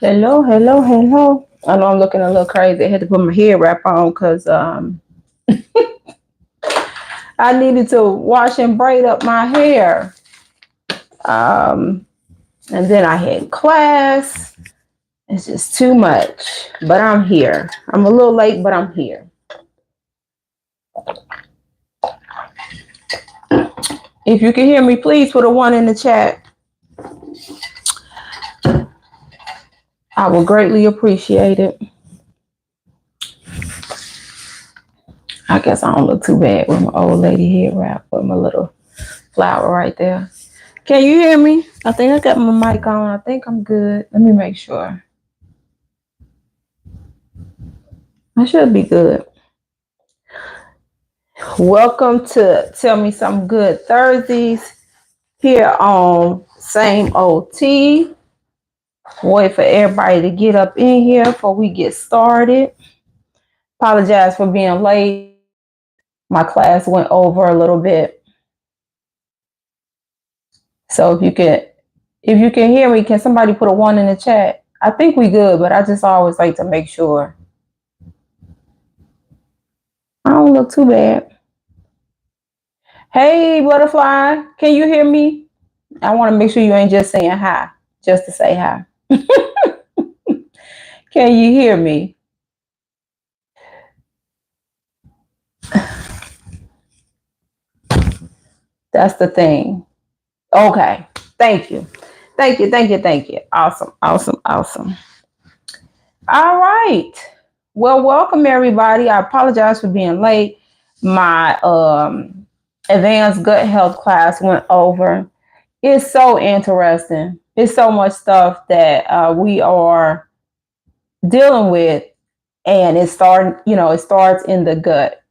Hello, hello, hello. I know I'm looking a little crazy. I had to put my hair wrap on because I needed to wash and braid up my hair. Um, and then I had class. It's just too much. But I'm here. I'm a little late, but I'm here. If you can hear me, please put a one in the chat. I will greatly appreciate it. I guess I don't look too bad with my old lady hair wrap with my little flower right there. Can you hear me? I think I got my mic on. I think I'm good. Let me make sure. I should be good. Welcome to Tell Me Some Good Thursdays here on Same OT. Wait for everybody to get up in here before we get started. Apologize for being late. My class went over a little bit. So if you can hear me, can somebody put a one in the chat? I think we good, but I just always like to make sure. I don't look too bad. Hey, butterfly, can you hear me? I want to make sure you ain't just saying hi, just to say hi. Can you hear me? That's the thing. Okay. Thank you. Thank you. Thank you. Thank you. Awesome. Awesome. Awesome. All right. Well, welcome everybody. I apologize for being late. My advanced gut health class went over. It's so interesting. It's so much stuff that we are dealing with, and it starts in the gut.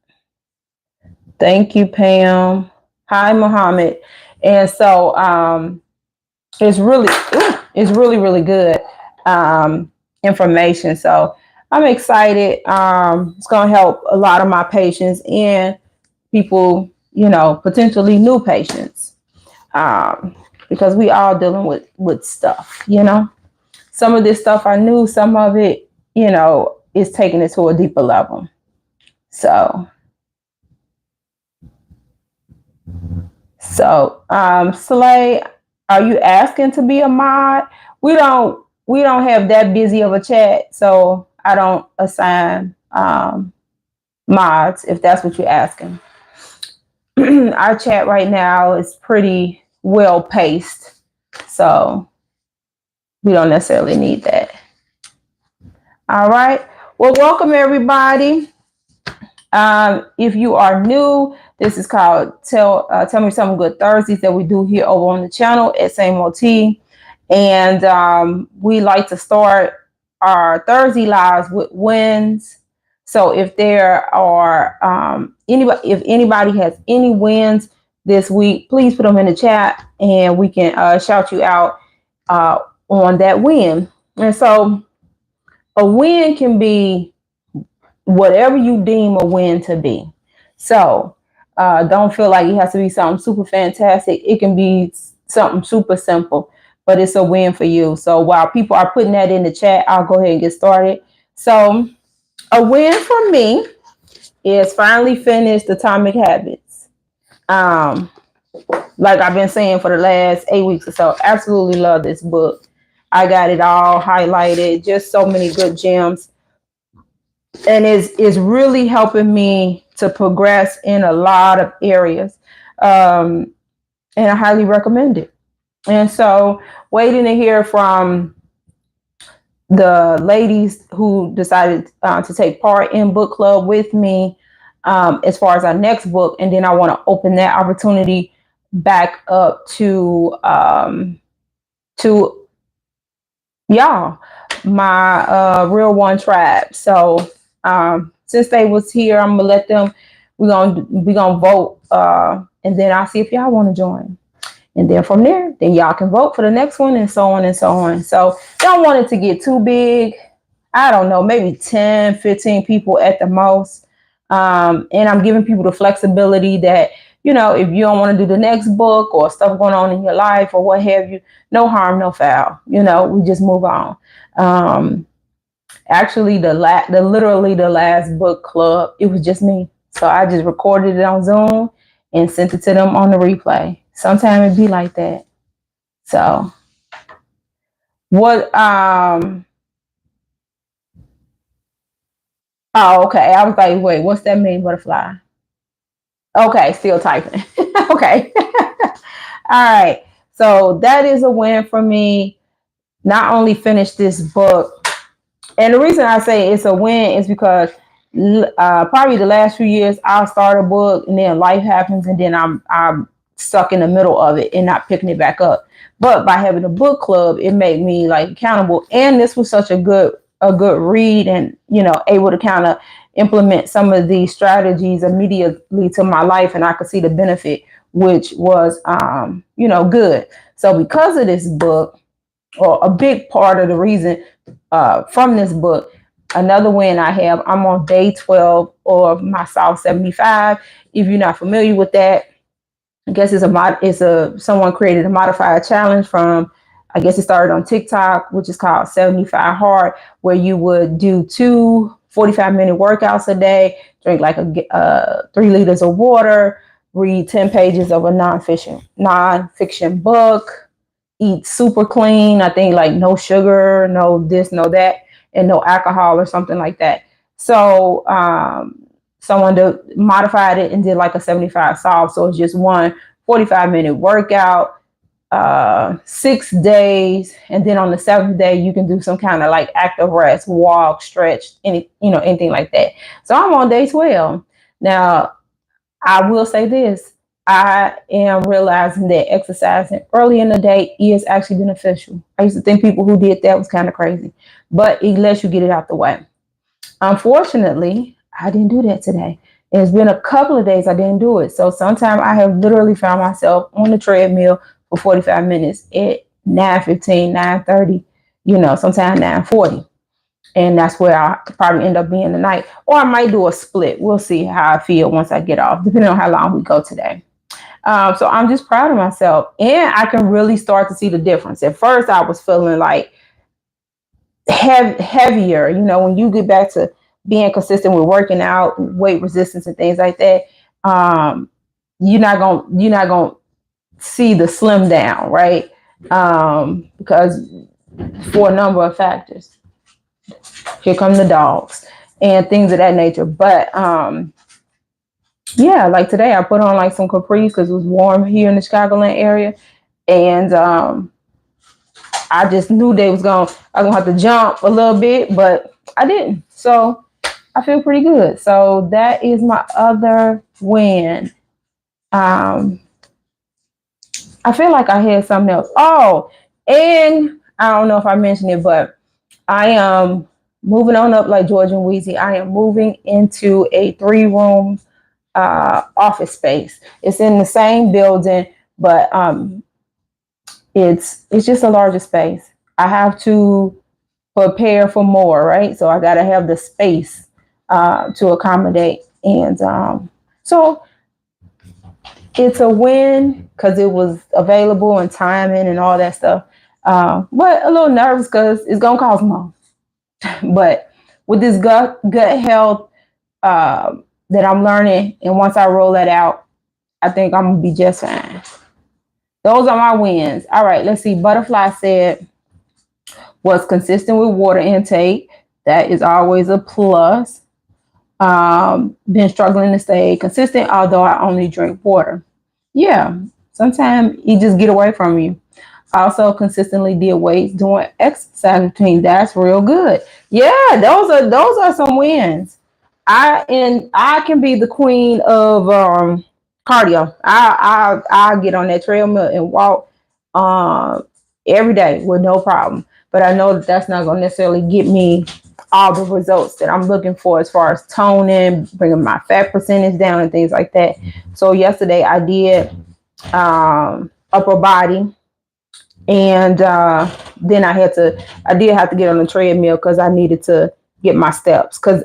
Thank you, Pam. Hi, Muhammad. And so it's really good information. So I'm excited. It's going to help a lot of my patients and people, potentially new patients, because we all dealing with stuff. Some of this stuff I knew, some of it, is taking it to a deeper level. So Slay, are you asking to be a mod? We don't have that busy of a chat, so I don't assign mods if that's what you're asking. Our chat right now is pretty well paced, so we don't necessarily need that. All right. Well, welcome everybody. If you are new, this is called Tell Me Something Good Thursdays that we do here over on the channel at Same OT. And we like to start our Thursday lives with wins. So if there are if anybody has any wins this week, please put them in the chat and we can shout you out on that win. And so a win can be whatever you deem a win to be. So don't feel like it has to be something super fantastic. It can be something super simple, but it's a win for you. So while people are putting that in the chat, I'll go ahead and get started. So a win for me is finally finished Atomic Habits. Like I've been saying for the last 8 weeks or so, absolutely love this book. I got it all highlighted, just so many good gems. And is really helping me to progress in a lot of areas. And I highly recommend it. And so waiting to hear from the ladies who decided to take part in book club with me as far as our next book. And then I want to open that opportunity back up to y'all, my real one tribe. So since they was here, I'm gonna let them. We're gonna vote, and then I'll see if y'all want to join. And then from there, then y'all can vote for the next one, and so on and so on. So don't want it to get too big. I don't know, maybe 10, 15 people at the most. And I'm giving people the flexibility that if you don't want to do the next book or stuff going on in your life or what have you, no harm, no foul. We just move on. Actually, literally the last book club, it was just me. So I just recorded it on Zoom and sent it to them on the replay. Sometimes it be like that. So what? Oh, okay. I was like, wait, what's that mean, butterfly? Okay, still typing. Okay. All right. So that is a win for me. Not only finish this book, and the reason I say it's a win is because probably the last few years I'll start a book and then life happens and then I'm stuck in the middle of it and not picking it back up. But by having a book club, it made me like accountable. And this was such a good read, and able to kind of implement some of these strategies immediately to my life, and I could see the benefit, which was good. So because of this book, or a big part of the reason from this book, another win I have, I'm on day 12 of my South 75. If you're not familiar with that, I guess someone created a modified challenge from, I guess it started on TikTok, which is called 75 Hard, where you would do 2 45-minute workouts a day, drink like 3 liters of water, read 10 pages of a nonfiction book, eat super clean. I think like no sugar, no this, no that, and no alcohol or something like that. So someone modified it and did like a 75 solve. So it's just one 45-minute workout, 6 days, and then on the 7th day you can do some kind of like active rest, walk, stretch, anything like that. So I'm on day 12 now. I will say this: I am realizing that exercising early in the day is actually beneficial. I used to think people who did that was kind of crazy, but it lets you get it out the way. Unfortunately, I didn't do that today. It's been a couple of days I didn't do it. So sometimes I have literally found myself on the treadmill for 45 minutes at 9:15, 9:30, sometimes 9:40. And that's where I probably end up being tonight. Or I might do a split. We'll see how I feel once I get off, depending on how long we go today. So I'm just proud of myself. And I can really start to see the difference. At first, I was feeling like heavier. When you get back to being consistent with working out, weight resistance and things like that, you're not gonna see the slim down, right? Because for a number of factors. Here come the dogs and things of that nature. But yeah, like today I put on like some capris because it was warm here in the Chicagoland area, and I just knew I was gonna have to jump a little bit, but I didn't. So I feel pretty good. So that is my other win. I feel like I had something else. Oh, and I don't know if I mentioned it, but I am moving on up like George and Wheezy. I am moving into a 3-room office space. It's in the same building, but it's just a larger space. I have to prepare for more, right? So I got to have the space to accommodate. And so it's a win because it was available and timing and all that stuff. But a little nervous because it's going to cost more. But with this gut health that I'm learning, and once I roll that out, I think I'm gonna be just fine. Those are my wins. All right, let's see. Butterfly said was consistent with water intake. That is always a plus. Been struggling to stay consistent, although I only drink water. Yeah, sometimes it just get away from you. Also consistently did weights doing exercise routine. That's real good. Yeah, those are some wins. I can be the queen of cardio. I get on that treadmill and walk every day with no problem. But I know that's not gonna necessarily get me all the results that I'm looking for as far as toning, bringing my fat percentage down and things like that. So yesterday I did upper body. And then I did have to get on the treadmill because I needed to get my steps. Because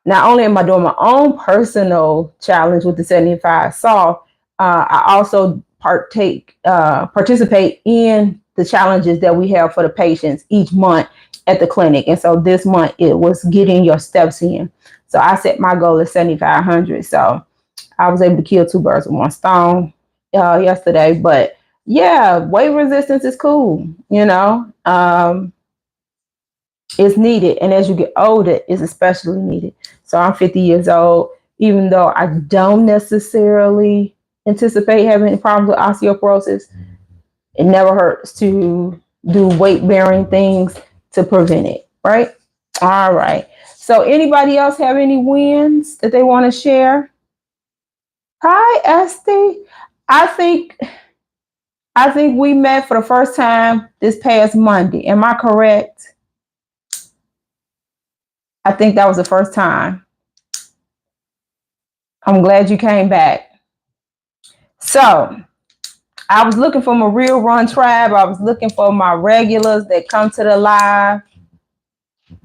not only am I doing my own personal challenge with the 75 soft, I also participate in the challenges that we have for the patients each month at the clinic. And so this month it was getting your steps in. So I set my goal at 7,500. So I was able to kill two birds with one stone yesterday. But yeah, weight resistance is cool. It's needed. And as you get older, it's especially needed. So I'm 50 years old, even though I don't necessarily anticipate having any problems with osteoporosis. It never hurts to do weight bearing things to prevent it, right? All right. So anybody else have any wins that they want to share? Hi, Esty. I think I think we met for the first time this past Monday. Am I correct? I think that was the first time. I'm glad you came back. So I was looking for my Real Run tribe. I was looking for my regulars that come to the live.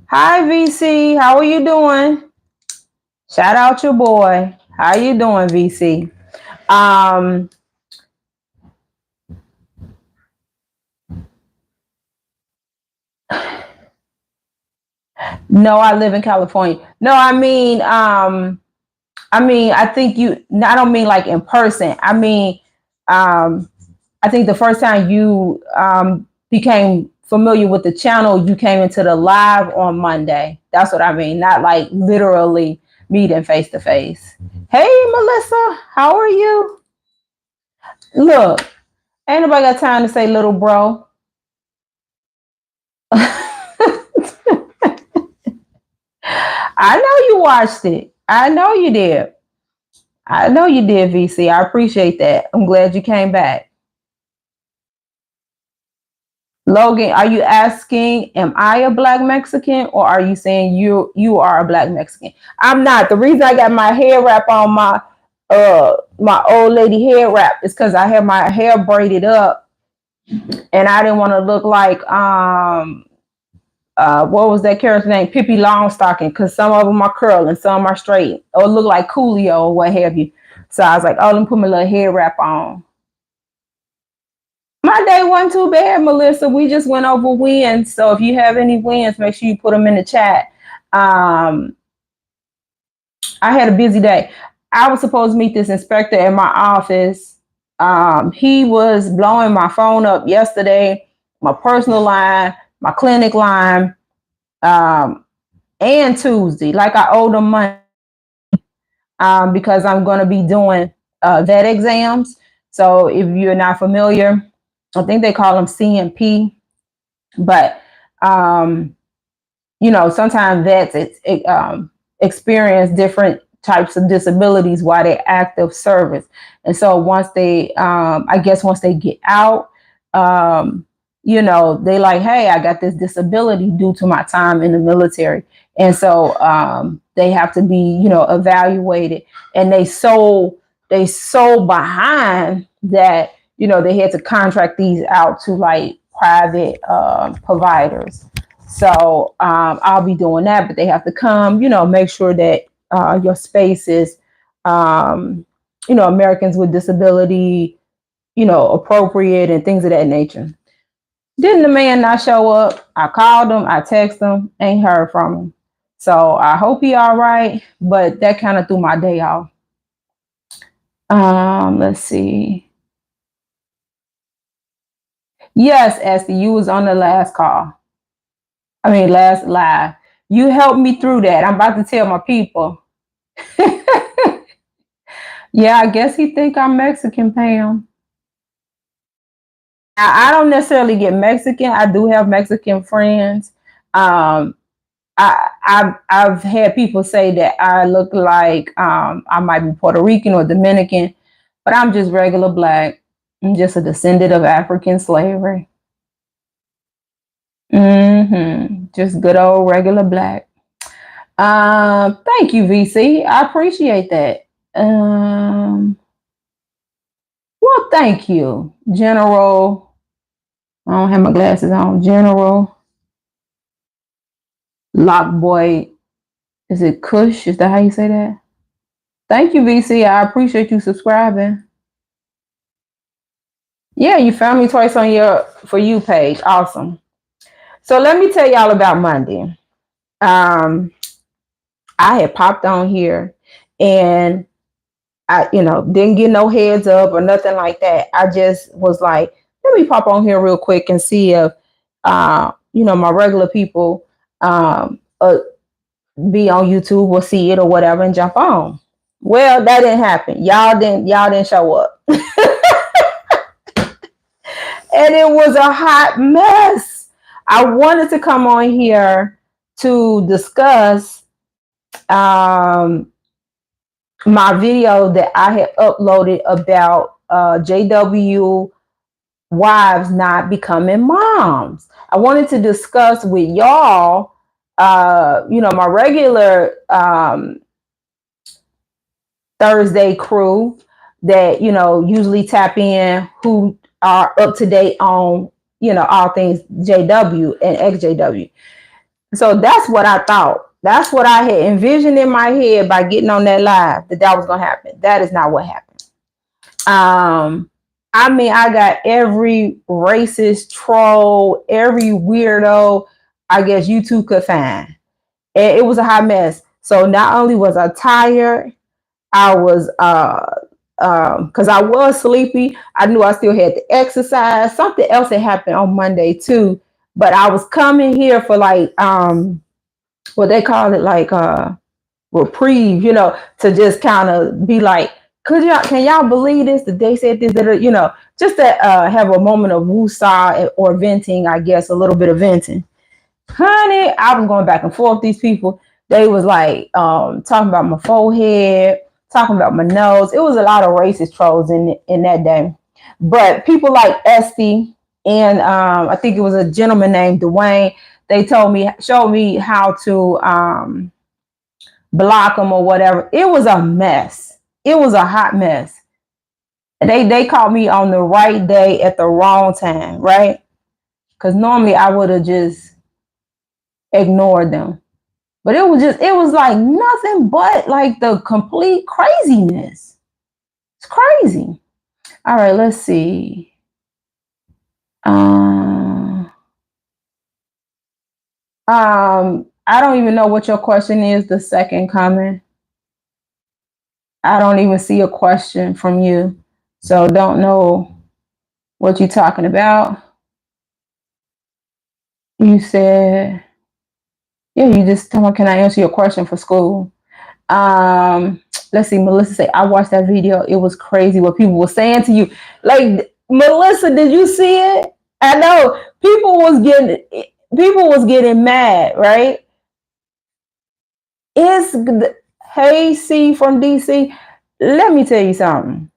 Hi, VC. How are you doing? Shout out your boy. How you doing, VC? No, I live in California. No, I think I don't mean like in person. I think the first time you became familiar with the channel, you came into the live on Monday. That's what I mean. Not like literally meeting face to face. Hey, Melissa, how are you? Look, ain't nobody got time to say little bro. I know you watched it. I know you did. I know you did, VC. I appreciate that. I'm glad you came back. Logan, are you asking, am I a black Mexican, or are you saying you are a black Mexican? I'm not. The reason I got my hair wrap on my old lady hair wrap is because I have my hair braided up and I didn't want to look like what was that character's name? Pippi Longstocking, because some of them are curling, some are straight, or look like Coolio or what have you. So I was like, oh, let me put my little hair wrap on. My day wasn't too bad, Melissa. We just went over wins. So if you have any wins, make sure you put them in the chat. I had a busy day. I was supposed to meet this inspector in my office. He was blowing my phone up yesterday, my personal line, my clinic line, and Tuesday. Like I owed him money because I'm going to be doing vet exams. So if you're not familiar, I think they call them CMP, but sometimes vets experience different types of disabilities while they're active service, and so once they get out, they like, hey, I got this disability due to my time in the military, and so they have to be evaluated, and they so behind that they had to contract these out to like private providers. So I'll be doing that, but they have to come, make sure that your space is, Americans with disability, appropriate and things of that nature. Didn't the man not show up? I called him, I texted him, ain't heard from him. So I hope he all right, but that kind of threw my day off. Let's see. Yes, Esty, you was on the last call. Last live. You helped me through that. I'm about to tell my people. Yeah, I guess he think I'm Mexican, Pam. I don't necessarily get Mexican. I do have Mexican friends. I've had people say that I look like I might be Puerto Rican or Dominican, but I'm just regular black. I'm just a descendant of African slavery. Just good old regular black. Thank you, VC. I appreciate that. Well, thank you, General. I don't have my glasses on. General Lockboy. Is it Kush? Is that how you say that? Thank you, VC. I appreciate you subscribing. Yeah, you found me twice on your For You page. Awesome. So let me tell y'all about Monday. I had popped on here and I, didn't get no heads up or nothing like that. I just was like, let me pop on here real quick and see if, my regular people be on YouTube will see it or whatever and jump on. Well, that didn't happen. Y'all didn't show up. And it was a hot mess. I wanted to come on here to discuss my video that I had uploaded about JW wives not becoming moms. I wanted to discuss with y'all, my regular Thursday crew that, usually tap in, who are up to date on, all things JW and XJW. So that's what I thought. That's what I had envisioned in my head by getting on that live, that was going to happen. That is not what happened. I mean, I got every racist troll, every weirdo, I guess YouTube could find. And it was a hot mess. So not only was I tired, I was because I was sleepy. I knew I still had to exercise. Something else had happened on Monday too. But I was coming here for like what they call it, like reprieve, to just kind of be like, can y'all believe this? That they said this, that, just to have a moment of woosah or venting, I guess, a little bit of venting. Honey, I was going back and forth with these people. They was like talking about my forehead, talking about my nose. It was a lot of racist trolls in that day. But people like Esty and I think it was a gentleman named Dwayne, they showed me how to block them or whatever. It was a mess. It was a hot mess. They caught me on the right day at the wrong time, right? Because normally I would have just ignored them. But it was like nothing but like the complete craziness. It's crazy. All right, let's see. I don't even know what your question is, the second comment. I don't even see a question from you. So don't know what you're talking about. You said, yeah, you just tell me, can I answer your question for school? Let's see, Melissa say, I watched that video. It was crazy what people were saying to you. Like, Melissa, did you see it? I know people was getting mad, right? Hey, C from DC, let me tell you something.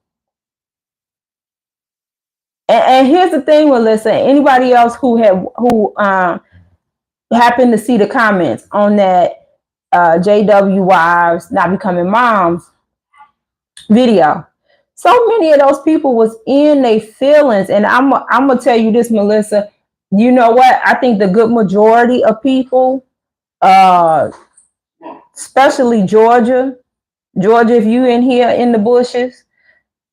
And here's the thing, Melissa, anybody else who happened to see the comments on that JW wives not becoming moms video. So many of those people was in their feelings. And I'm gonna tell you this, Melissa, you know what? I think the good majority of people, especially Georgia, if you in here in the bushes,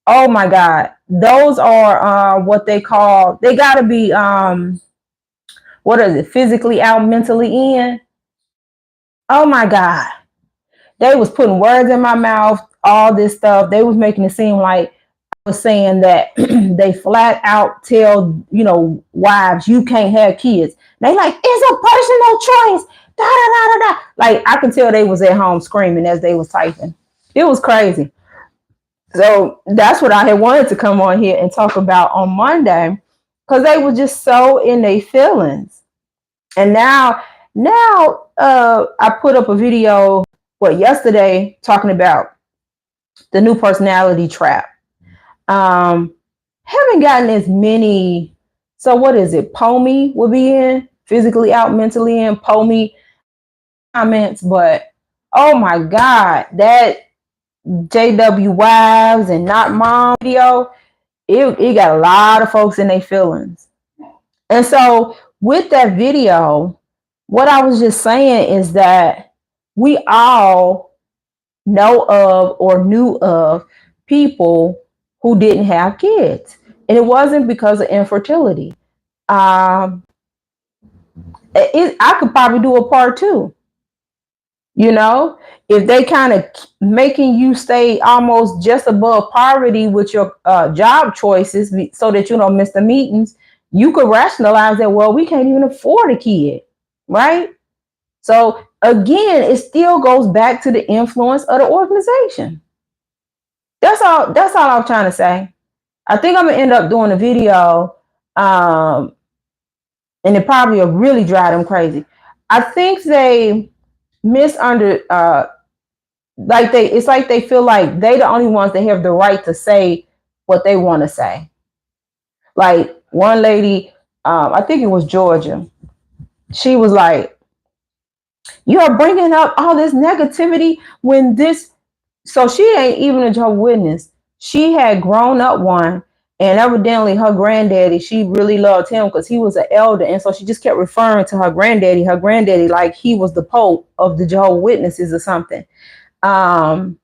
oh my God, those are what they gotta be what is it, physically out, mentally in. Oh my God. They was putting words in my mouth, all this stuff. They was making it seem like I was saying that they flat out tell, wives, you can't have kids. They like, it's a personal choice. Da, da, da, da, da. Like, I could tell they was at home screaming as they was typing. It was crazy. So that's what I had wanted to come on here and talk about on Monday, because they were just so in their feelings. And now I put up a video yesterday talking about the new personality trap. Haven't gotten as many. So what is it? Pomi will be in physically out, mentally in Pomi comments, but oh my God, that JW wives and not mom video, it got a lot of folks in their feelings. And so with that video, what I was just saying is that we all know of or knew of people who didn't have kids. And it wasn't because of infertility. I could probably do a part two. You know, if they kind of making you stay almost just above poverty with your job choices so that you don't miss the meetings, you could rationalize that, well, we can't even afford a kid, right? So again, it still goes back to the influence of the organization. That's all I'm trying to say. I think I'm gonna end up doing a video, and it probably will really drive them crazy. I think they it's like they feel like they the only ones that have the right to say what they want to say. Like one lady, I think it was Georgia, she was like, you are bringing up all this negativity when this, so she ain't even a Jehovah's Witness. She had grown up one, and evidently her granddaddy, she really loved him because he was an elder, and so she just kept referring to her granddaddy like he was the Pope of the Jehovah's Witnesses or something. And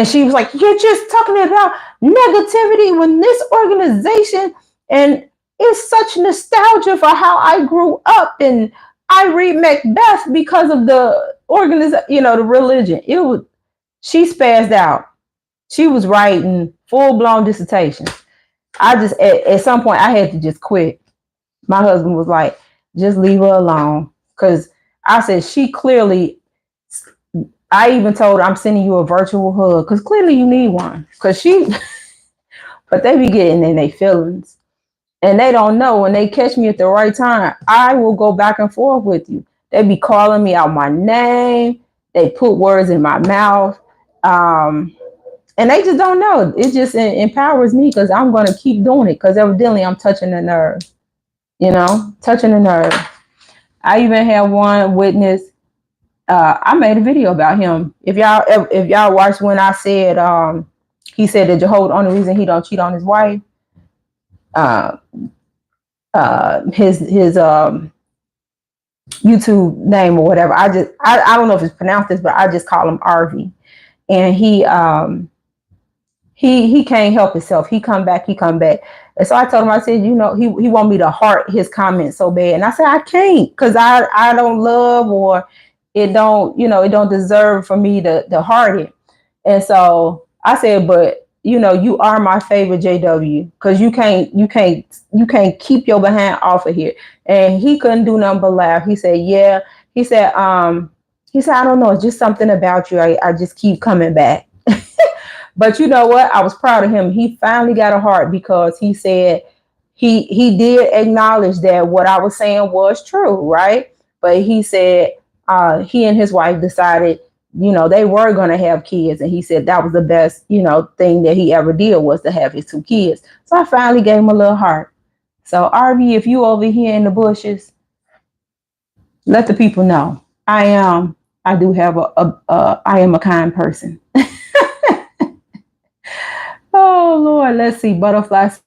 she was like, you're just talking about negativity when this organization, and it's such nostalgia for how I grew up, and I read Macbeth because of the the religion. She spazzed out. She was writing full-blown dissertations. I just, at some point, I had to just quit. My husband was like, just leave her alone. Because I said, I even told her, I'm sending you a virtual hug because clearly you need one. But they be getting in their feelings. And they don't know when they catch me at the right time, I will go back and forth with you. They be calling me out my name. They put words in my mouth. And they just don't know. It just empowers me because I'm going to keep doing it because evidently I'm touching the nerve. Touching the nerve. I even had one witness. I made a video about him. If y'all watched when I said he said that Jehovah, the only reason he don't cheat on his wife, his YouTube name or whatever. I don't know if it's pronounced this, but I just call him RV. And he can't help himself. He come back. And so I told him, I said, he want me to heart his comments so bad. And I said, I can't, because I don't love, or it don't deserve for me to heart it. And so I said, but you are my favorite JW, because you can't keep your behind off of here. And he couldn't do nothing but laugh. He said, yeah. He said, I don't know, it's just something about you. I just keep coming back. But you know what? I was proud of him. He finally got a heart because he said he did acknowledge that what I was saying was true, right? But he said he and his wife decided, they were going to have kids. And he said that was the best, thing that he ever did was to have his 2 kids. So I finally gave him a little heart. So RV, if you over here in the bushes, let the people know I am a kind person. Oh Lord, let's see. Butterflies.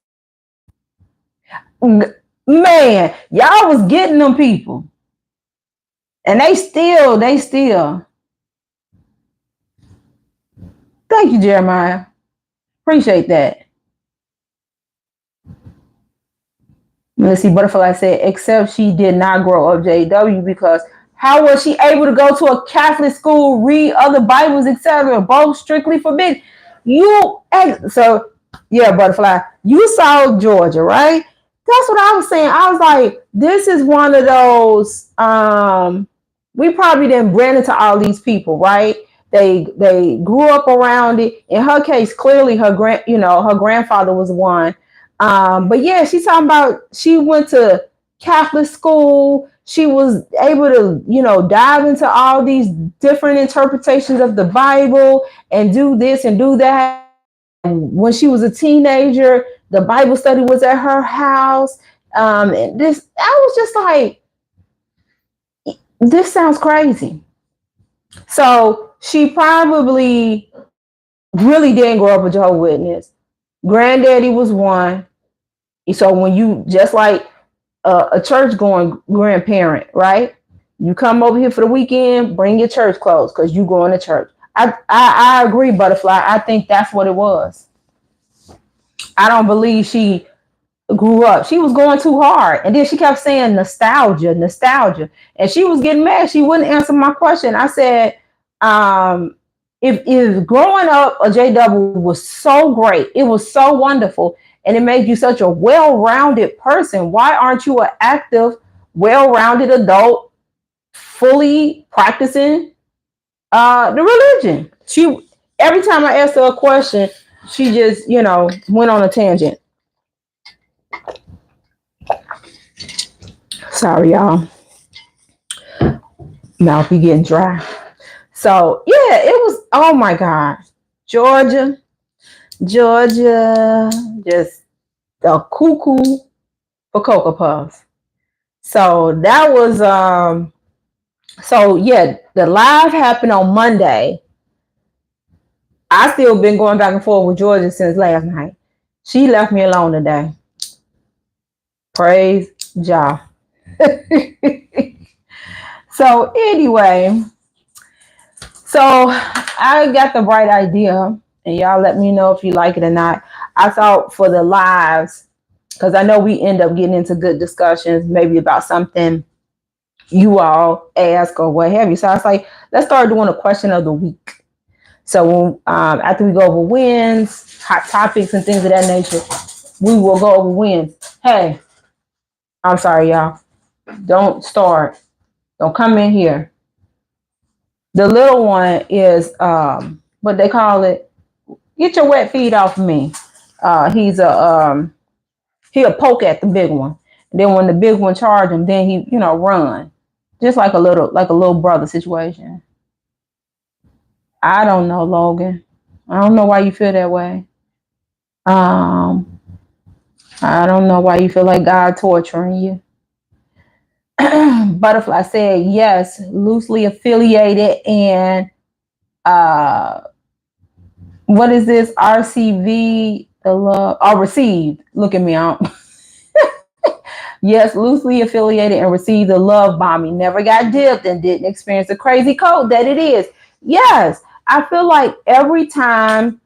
Man, y'all was getting them people. And they still. Thank you, Jeremiah. Appreciate that. Let's see. Butterfly said, except she did not grow up JW, because how was she able to go to a Catholic school, read other Bibles, etc., both strictly forbidden? So yeah, Butterfly, you saw Georgia, right? That's what I was saying. I was like, this is one of those, we probably didn't brand into all these people, right? They grew up around it. In her case, clearly her grandfather was one. But yeah, she's talking about she went to Catholic school. She was able to, dive into all these different interpretations of the Bible and do this and do that. When she was a teenager, the Bible study was at her house. I was just like, this sounds crazy. So she probably really didn't grow up a Jehovah's Witness. Granddaddy was one. So when you, just like a church going grandparent, right? You come over here for the weekend, bring your church clothes because you going to church. I agree, Butterfly. I think that's what it was. I don't believe she grew up. She was going too hard. And then she kept saying nostalgia, nostalgia. And she was getting mad. She wouldn't answer my question. I said, if growing up a JW was so great, it was so wonderful, and it made you such a well-rounded person, why aren't you an active, well-rounded adult, fully practicing the religion? She every time I asked her a question, she just, went on a tangent. Sorry, y'all. Mouth be getting dry. So yeah, it was, oh my God. Georgia, just a cuckoo for Cocoa Puffs. So that was so yeah, the live happened on Monday. I still been going back and forth with Georgia since last night. She left me alone today. Praise Jah. So anyway, so I got the bright idea, and y'all let me know if you like it or not. I thought for the lives, because I know we end up getting into good discussions, maybe about something you all ask or what have you. So I was like, let's start doing a question of the week. So after we go over wins, hot topics, and things of that nature, we will go over wins. Hey, I'm sorry, y'all. Don't start. Don't come in here. The little one is what they call it. Get your wet feet off of me. He'll poke at the big one. And then when the big one charge him, then he, run. Just like a little brother situation. I don't know, Logan. I don't know why you feel that way. I don't know why you feel like God torturing you. Butterfly said yes, loosely affiliated, and what is this? RCV, the love, received. Look at me out. Yes, loosely affiliated and received the love bombing. Never got dipped and didn't experience the crazy code that it is. Yes, I feel like every time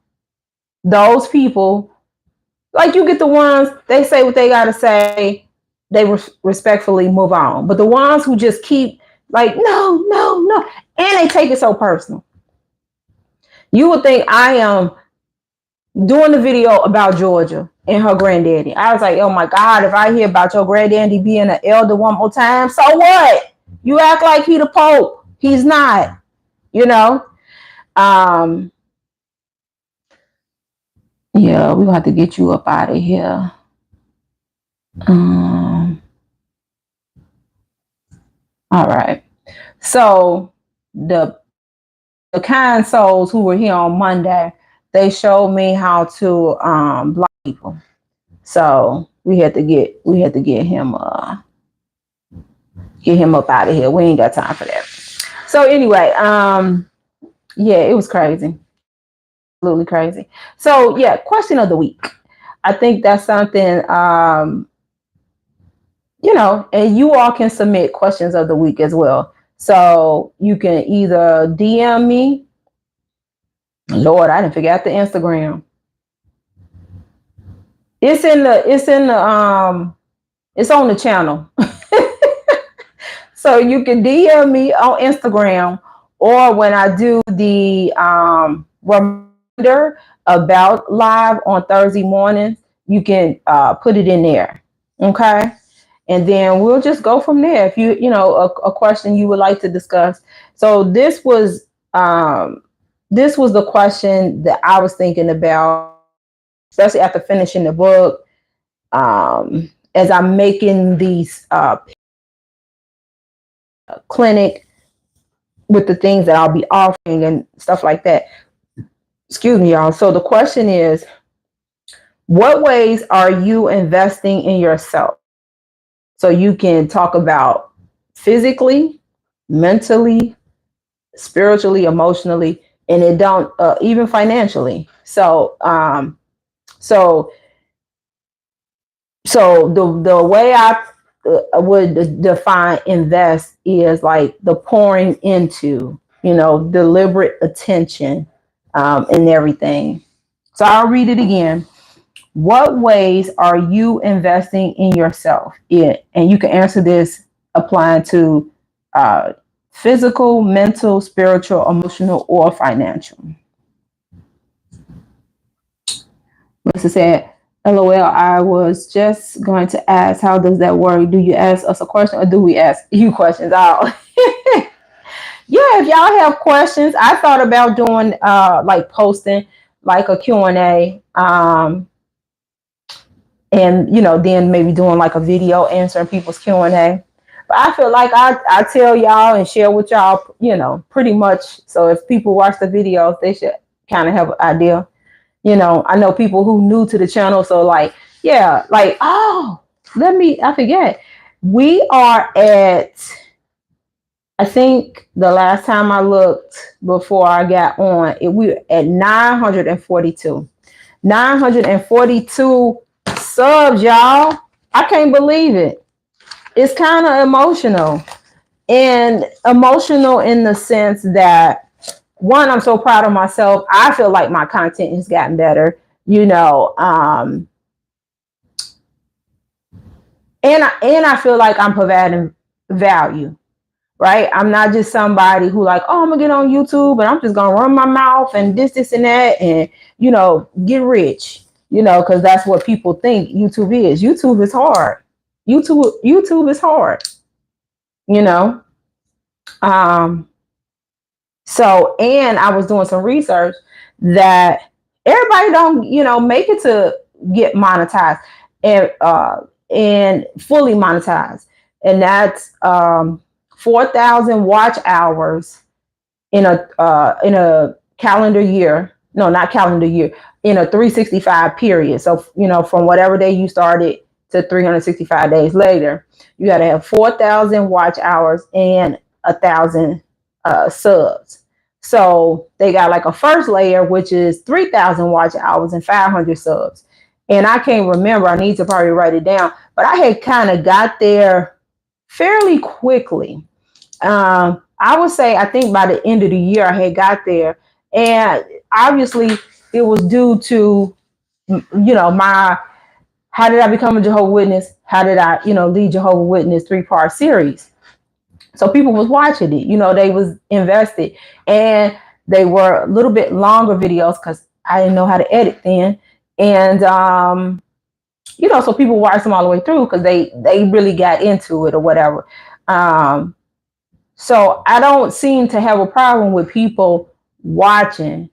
those people, like you get the ones, they say what they got to say, they respectfully move on. But the ones who just keep like, no, and they take it so personal. You would think I am doing the video about Georgia and her granddaddy. I was like, oh my God, if I hear about your granddaddy being an elder one more time, so what? You act like he the Pope. He's not, Yeah, we're gonna have to get you up out of here. All right. So the kind souls who were here on Monday, they showed me how to block people. So we had to get him up out of here. We ain't got time for that. So anyway, yeah, it was crazy. Absolutely crazy. So yeah, question of the week. I think that's something and you all can submit questions of the week as well. So you can either DM me. Lord, I didn't forget the Instagram. It's on the channel. So you can DM me on Instagram, or when I do the reminder about live on Thursday mornings, you can put it in there. Okay. And then we'll just go from there. If a question you would like to discuss. So this was the question that I was thinking about, especially after finishing the book. As I'm making these clinic with the things that I'll be offering and stuff like that. Excuse me, y'all. So the question is, what ways are you investing in yourself? So you can talk about physically, mentally, spiritually, emotionally, and it don't even financially. So the way I would define invest is like the pouring into, deliberate attention and everything. So I'll read it again. What ways are you investing in yourself? Yeah, and you can answer this applying to uh, physical, mental, spiritual, emotional, or financial. Melissa said, LOL, I was just going to ask, how does that work? Do you ask us a question or do we ask you questions? Oh, yeah, if y'all have questions, I thought about doing like posting like a Q&A. And then maybe doing like a video answering people's Q&A. But I feel like I tell y'all and share with y'all, pretty much. So if people watch the videos, they should kind of have an idea. I know people who new to the channel, so like, yeah, like, oh, I forget. We are at, I think the last time I looked before I got on, we were at 942. 942 subs, y'all. I can't believe it. It's kind of emotional. And emotional in the sense that, one, I'm so proud of myself. I feel like my content has gotten better, and I feel like I'm providing value, right? I'm not just somebody who like, oh, I'm gonna get on YouTube and I'm just gonna run my mouth and this and that and get rich, because that's what people think YouTube is. YouTube is hard. YouTube is hard, you know. Um, so, and I was doing some research that everybody don't, make it to get monetized and fully monetized, and that's 4,000 watch hours in a calendar year. No, not calendar year, in a 365 period. So, from whatever day you started to 365 days later, you got to have 4,000 watch hours and 1,000 subs. So they got like a first layer, which is 3,000 watch hours and 500 subs. And I can't remember. I need to probably write it down. But I had kind of got there fairly quickly. I would say, I think by the end of the year I had got there, and obviously it was due to my how did I become a Jehovah's Witness? How did I lead Jehovah's Witness 3-part series? So people was watching it, they was invested, and they were a little bit longer videos because I didn't know how to edit then, and so people watched them all the way through because they really got into it or whatever. So I don't seem to have a problem with people watching,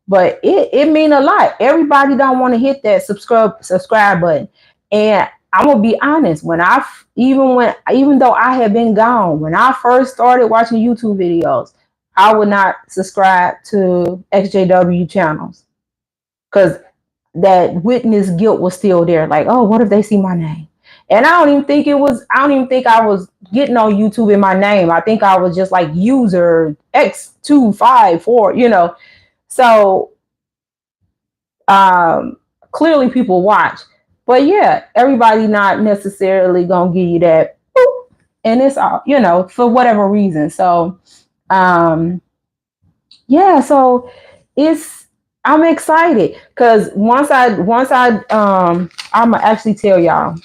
but it mean a lot. Everybody don't want to hit that subscribe button. And I'm gonna be honest, even though I had been gone, when I first started watching YouTube videos, I would not subscribe to XJW channels because that witness guilt was still there. Like, oh, what if they see my name? And I don't even think I was getting on YouTube in my name. I think I was just like user X254, So clearly people watch. But yeah, everybody not necessarily gonna give you that boop, and it's all, for whatever reason. So yeah, so I'm excited because once I'ma actually tell y'all.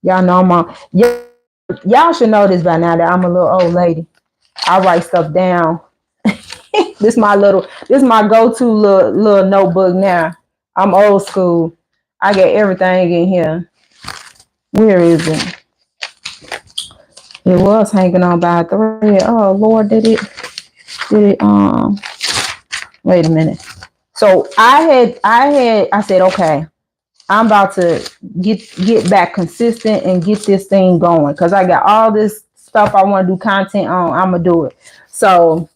Y'all know y'all should know this by now that I'm a little old lady. I write stuff down. This my go-to little notebook now. I'm old school. I get everything in here. Where is it? It was hanging on by a thread. Oh Lord, did it wait a minute. So I said, okay, I'm about to get back consistent and get this thing going because I got all this stuff I want to do content on. I'm gonna do it. So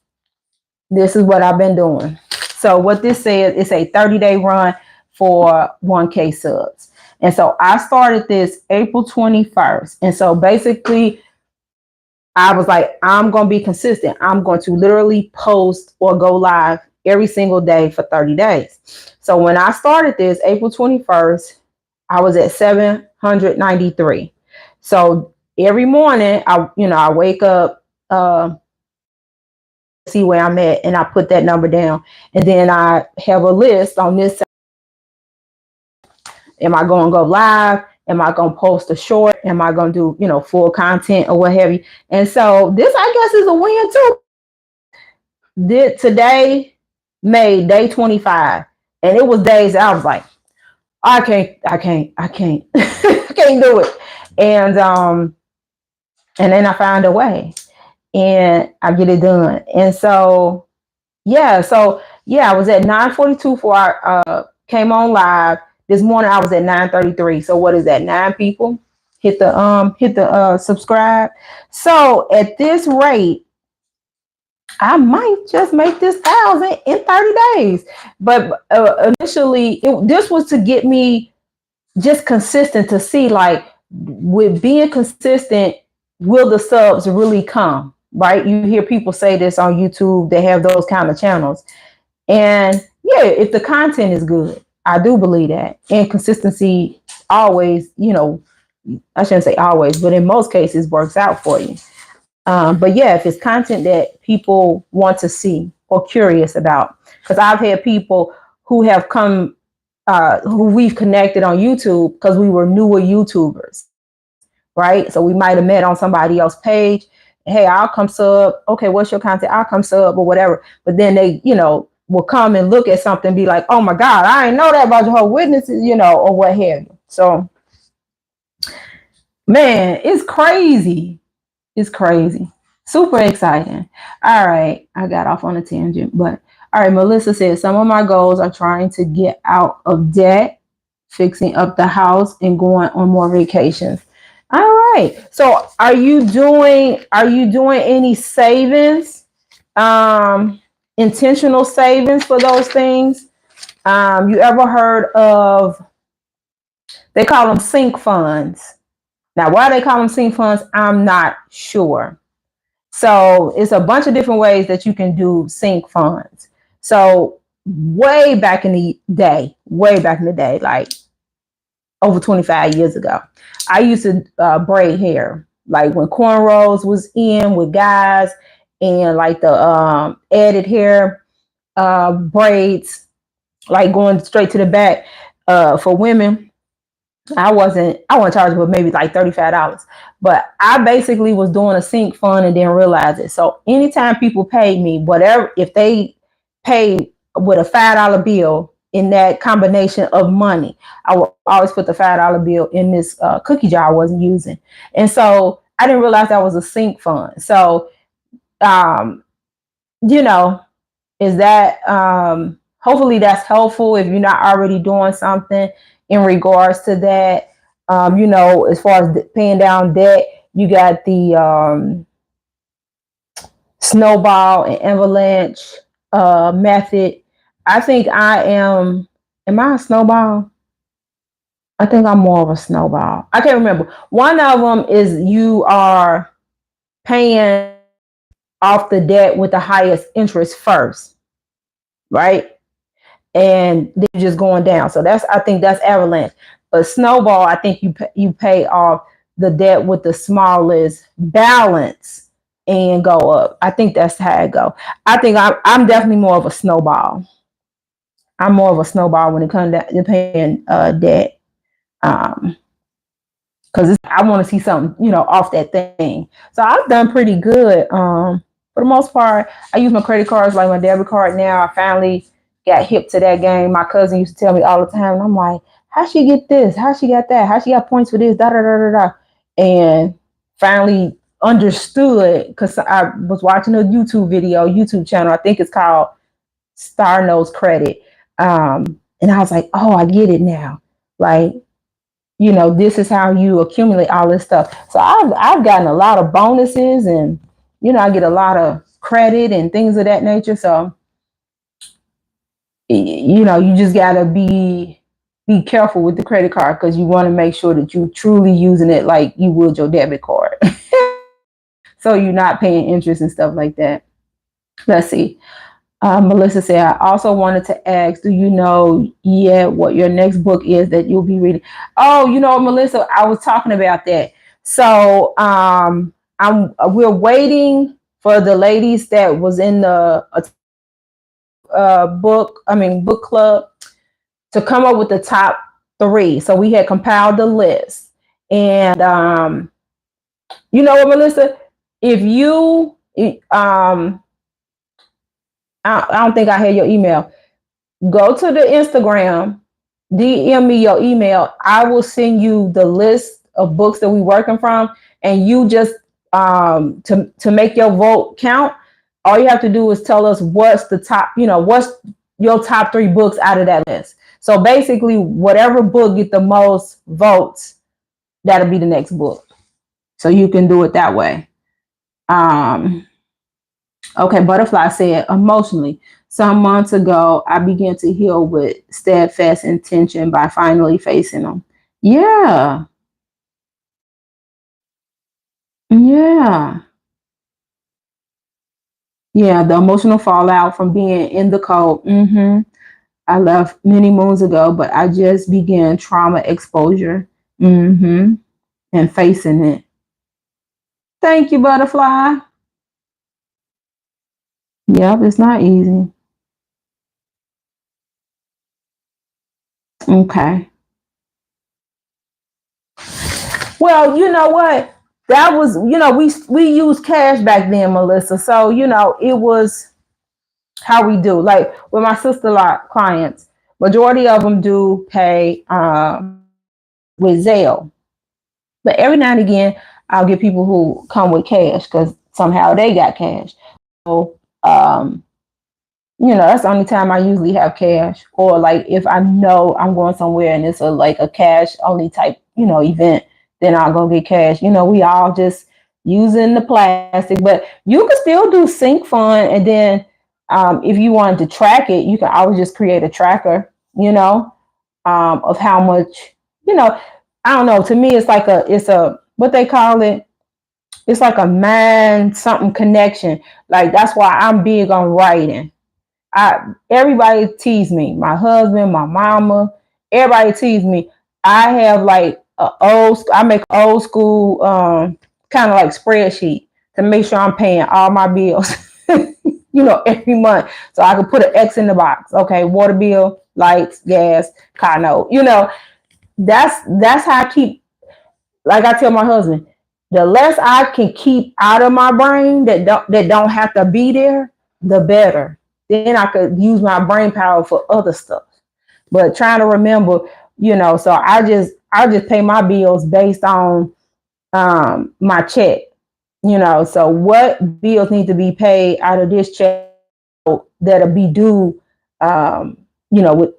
this is what I've been doing. So what this says, it's a 30-day run for 1K subs. And so I started this April 21st. And so basically I was like, I'm going to be consistent. I'm going to literally post or go live every single day for 30 days. So when I started this April 21st, I was at 793. So every morning I wake up, see where I'm at, and I put that number down. And then I have a list on this side Am I going to go live? Am I going to post a short? Am I going to do, full content or what have you? And so this, I guess, is a win too. Today made day 25, and it was days I was like, I can't I can't do it. And then I find a way and I get it done. And so yeah, I was at 9:42 before I came on live. This morning I was at 9:33. So what is that? 9 people hit the subscribe. So at this rate, I might just make this 1,000 in 30 days. But initially, this was to get me just consistent, to see, like, with being consistent, will the subs really come? Right? You hear people say this on YouTube. They have those kind of channels. And yeah, if the content is good, I do believe that. And consistency always, I shouldn't say always, but in most cases works out for you. But yeah, if it's content that people want to see or curious about, because I've had people who have come, who we've connected on YouTube because we were newer YouTubers, right? So we might have met on somebody else's page. Hey, I'll come sub. Okay, what's your content? I'll come sub or whatever. But then they, will come and look at something and be like, oh my God, I didn't know that about Jehovah's Witnesses, or what have you. So, man, it's crazy. It's crazy. Super exciting. All right. I got off on a tangent, but all right. Melissa says, some of my goals are trying to get out of debt, fixing up the house, and going on more vacations. All right. So are you doing any savings? Intentional savings for those things? You ever heard of, they call them sync funds. Now, why they call them sync funds, I'm not sure. So it's a bunch of different ways that you can do sync funds. So way back in the day, like over 25 years ago, I used to braid hair. Like when cornrows was in with guys, and like the added hair braids, like going straight to the back for women. I wasn't charging, but maybe like $35. But I basically was doing a sync fund and didn't realize it. So anytime people paid me, whatever, if they paid with a $5 bill in that combination of money, I would always put the $5 bill in this cookie jar I wasn't using. And so I didn't realize that was a sync fund. So, is that, hopefully that's helpful if you're not already doing something in regards to that. As far as paying down debt, you got the snowball and avalanche method. I think am I a snowball? I think I'm more of a snowball. I can't remember. One of them is you are paying off the debt with the highest interest first, right? And they're just going down. So I think that's avalanche. But snowball, I think you pay off the debt with the smallest balance and go up. I think that's how it go. I think I'm definitely more of a snowball. I'm more of a snowball when it comes to paying debt. Because I want to see something, off that thing. So I've done pretty good. For the most part, I use my credit cards like my debit card now. I finally got hip to that game. My cousin used to tell me all the time, and I'm like, how she get this? How she got that? How she got points for this? Da da da da da. And finally understood, because I was watching a YouTube channel. I think it's called Star Knows Credit. And I was like, oh, I get it now. Like, this is how you accumulate all this stuff. So I've gotten a lot of bonuses, and I get a lot of credit and things of that nature. So you just gotta be careful with the credit card, because you want to make sure that you're truly using it like you would your debit card. So you're not paying interest and stuff like that. Let's see. Melissa said, I also wanted to ask, do you know yet what your next book is that you'll be reading? Oh, Melissa, I was talking about that. So we're waiting for the ladies that was in the book club to come up with the top 3. So we had compiled the list. And you know what, Melissa? If you I don't think I had your email. Go to the Instagram, DM me your email. I will send you the list of books that we working from, and you just to make your vote count. All you have to do is tell us what's the top, what's your top 3 books out of that list. So basically, whatever book get the most votes, that'll be the next book. So you can do it that way. Okay, Butterfly said, emotionally, some months ago, I began to heal with steadfast intention by finally facing them. Yeah. Yeah. Yeah. The emotional fallout from being in the cold. I left many moons ago, but I just began trauma exposure. And facing it. Thank you, Butterfly. Yep, it's not easy. Okay. Well, you know what? That was, we used cash back then, Melissa. So, it was how we do. Like with my sister lot clients, majority of them do pay with Zelle. But every now and again, I'll get people who come with cash because somehow they got cash. So, that's the only time I usually have cash. Or like if I know I'm going somewhere and it's a cash only type, event, then I'll go get cash. We all just using the plastic, but you can still do sync fund. And then if you wanted to track it, you can always just create a tracker, of how much, I don't know. To me, it's a, what they call it. It's like a mind something connection. Like that's why I'm big on writing. Everybody tease me. My husband, my mama, everybody tease me. I have like I make old school kind of like spreadsheet to make sure I'm paying all my bills, every month. So I can put an X in the box. Okay, water bill, lights, gas, car note. That's how I keep. Like I tell my husband, the less I can keep out of my brain that don't have to be there, the better. Then I could use my brain power for other stuff. But trying to remember, so I just pay my bills based on my check. So what bills need to be paid out of this check that'll be due, with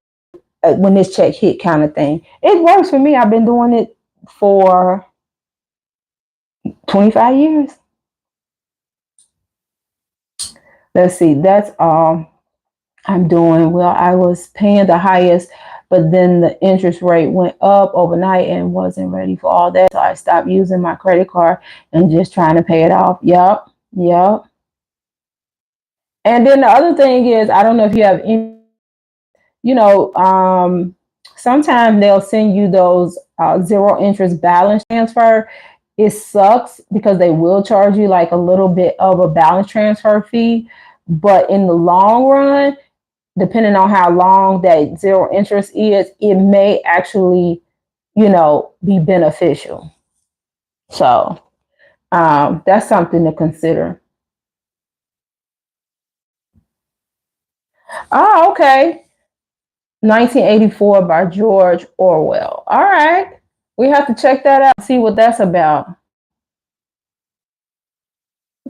when this check hit, kind of thing. It works for me. I've been doing it for 25 years. Let's see, that's all I'm doing. Well, I was paying the highest, but then the interest rate went up overnight and wasn't ready for all that. So I stopped using my credit card and just trying to pay it off. Yep. Yep. And then the other thing is, I don't know if you have any, you know, sometimes they'll send you those zero interest balance transfer. It sucks because they will charge you like a little bit of a balance transfer fee. But in the long run, depending on how long that zero interest is, it may actually, be beneficial. So that's something to consider. Oh, okay. 1984 by George Orwell. All right. We have to check that out, see what that's about.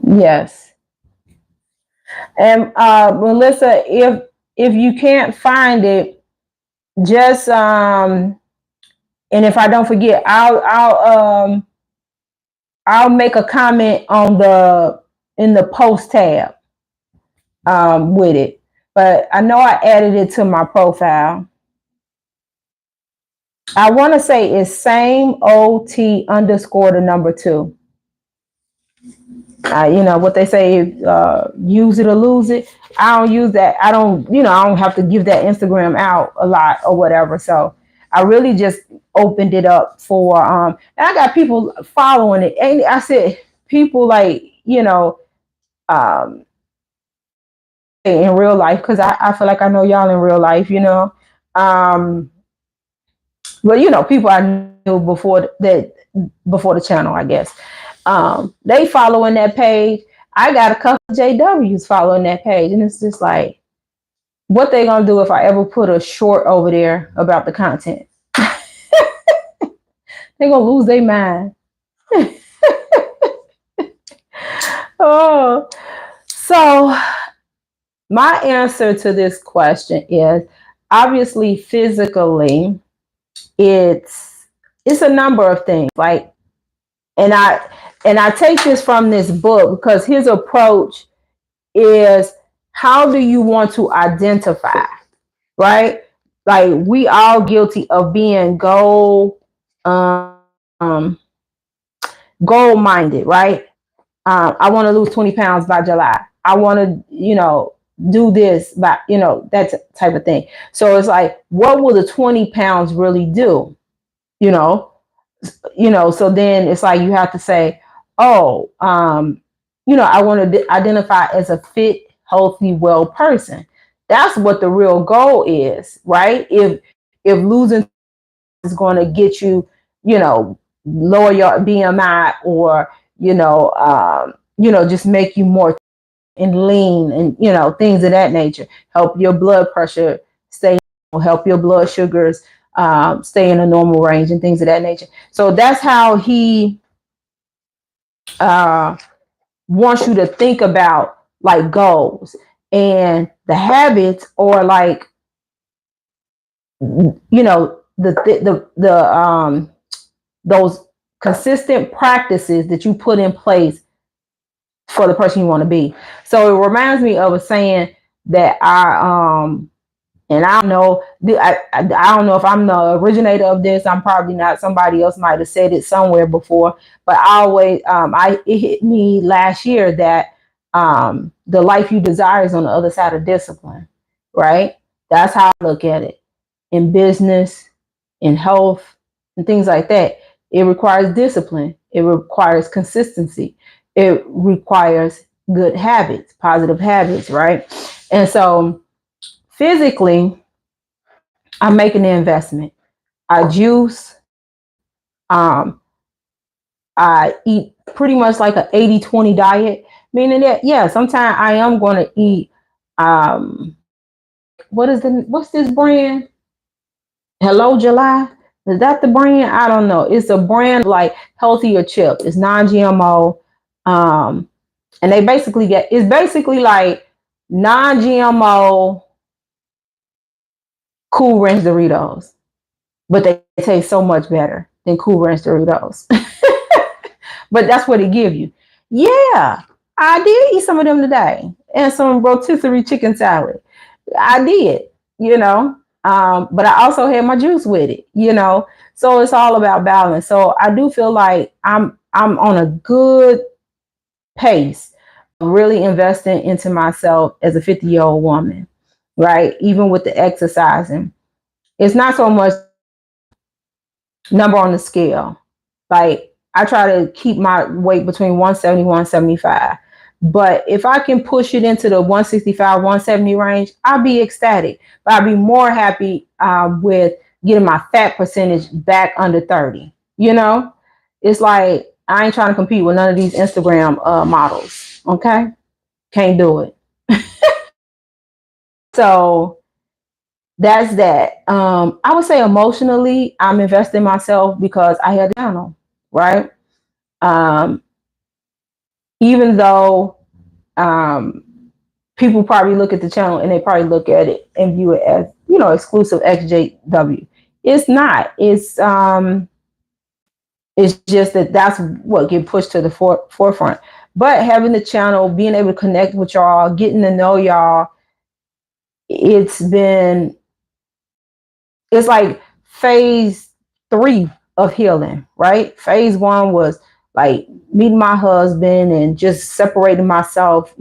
Yes. And Melissa, if you can't find it, just and if I don't forget, I'll make a comment on the in the post tab with it. But I know I added it to my profile. I want to say it's same OT underscore the number 2. What they say, use it or lose it. I don't use that. I don't have to give that Instagram out a lot or whatever. So I really just opened it up for, and I got people following it. And I said, people like, um, in real life, because I feel like I know y'all in real life, um, But you know, people I knew before the channel, I guess. They following that page. I got a couple of JWs following that page, and it's just like, what they gonna do if I ever put a short over there about the content? They gonna lose their mind. Oh, so my answer to this question is obviously physically, it's a number of things. Like, and I take this from this book because his approach is, how do you want to identify, right? Like, we all guilty of being goal minded, right? I want to lose 20 pounds by July. I want to, do this by, that type of thing. So it's like, what will the 20 pounds really do? You know, so then it's like, you have to say, oh, I want to identify as a fit, healthy, well person. That's what the real goal is, right? If losing is going to get you, lower your BMI, or just make you more and lean, and things of that nature, help your blood pressure stay, help your blood sugars stay in a normal range, and things of that nature. So that's how he wants you to think about, like, goals. And the habits, or like, the those consistent practices that you put in place for the person you want to be. So it reminds me of a saying that and I don't know, I don't know if I'm the originator of this. I'm probably not. Somebody else might have said it somewhere before, but I always, it hit me last year that the life you desire is on the other side of discipline, right? That's how I look at it. In business, in health, and things like that, it requires discipline. It requires consistency. It requires good habits, positive habits, right? And so physically, I'm making the investment. I juice. Um, I eat pretty much like an 80-20 diet, meaning that, yeah, sometimes I am going to eat, what's this brand? Hello July. Is that the brand? I don't know. It's a brand like healthier chips. It's non-GMO. And they basically it's basically like non-GMO Cool Ranch Doritos, but they taste so much better than Cool Ranch Doritos. But that's what it give you. Yeah, I did eat some of them today, and some rotisserie chicken salad. I did, but I also had my juice with it, So it's all about balance. So I do feel like I'm on a good pace, really investing into myself as a 50-year-old woman, right? Even with the exercising, it's not so much number on the scale. Like, I try to keep my weight between 170, 175. But if I can push it into the 165, 170 range, I'll be ecstatic. But I'll be more happy with getting my fat percentage back under 30. It's like, I ain't trying to compete with none of these Instagram models. Okay? Can't do it. So that's that. I would say emotionally, I'm investing in myself because I had the channel, right? Even though people probably look at the channel and they probably look at it and view it as, exclusive XJW. It's not. It's just that that's what get pushed to the forefront. But having the channel, being able to connect with y'all, getting to know y'all, it's like phase 3 of healing, right? Phase 1 was like meeting my husband and just separating myself,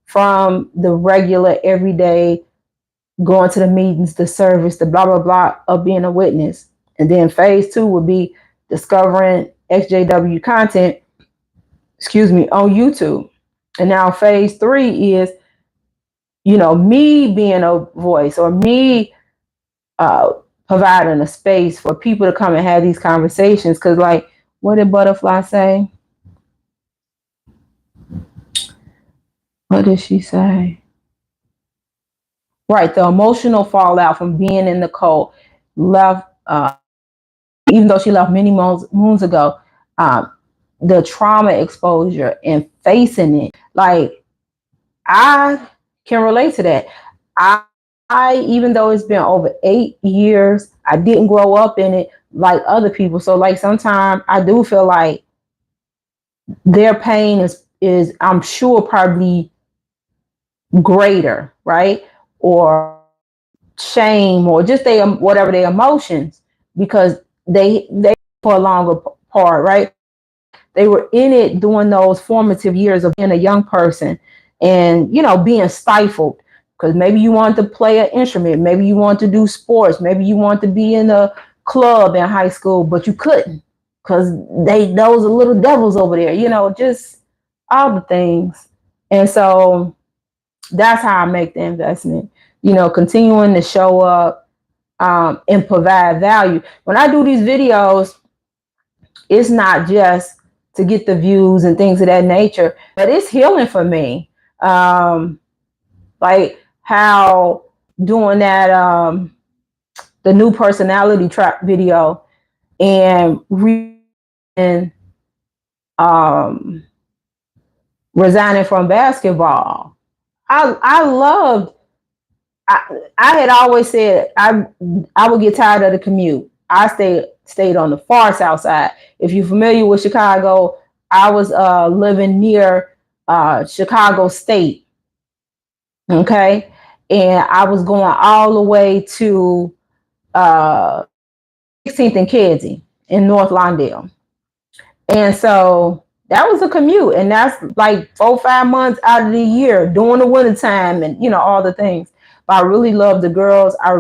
from the regular everyday going to the meetings, the service, the blah, blah, blah of being a witness. And then phase 2 would be discovering XJW content, on YouTube. And now phase 3 is, me being a voice, or me providing a space for people to come and have these conversations. Because, like, what did Butterfly say? What did she say? Right, the emotional fallout from being in the cult left, even though she left many moons ago, um, the trauma exposure and facing it. Like, I can relate to that. I, even though it's been over 8 years, I didn't grow up in it like other people. So, like, sometimes I do feel like their pain is I'm sure probably greater, right? Or shame, or just they whatever their emotions, because they for a longer part, right? They were in it during those formative years of being a young person, and being stifled because maybe you want to play an instrument, maybe you want to do sports, maybe you want to be in a club in high school, but you couldn't because those are little devils over there, just all the things. And so that's how I make the investment, continuing to show up, and provide value. When I do these videos, it's not just to get the views and things of that nature, but it's healing for me. Like how doing that, the new personality trap video, and resigning from basketball. I loved. I had always said I would get tired of the commute. I stayed on the far south side. If you're familiar with Chicago, I was living near Chicago State. Okay, and I was going all the way to 16th and Kedzie in North Lawndale, and so that was a commute, and that's like 4-5 months out of the year during the wintertime, and all the things. But I really love the girls. I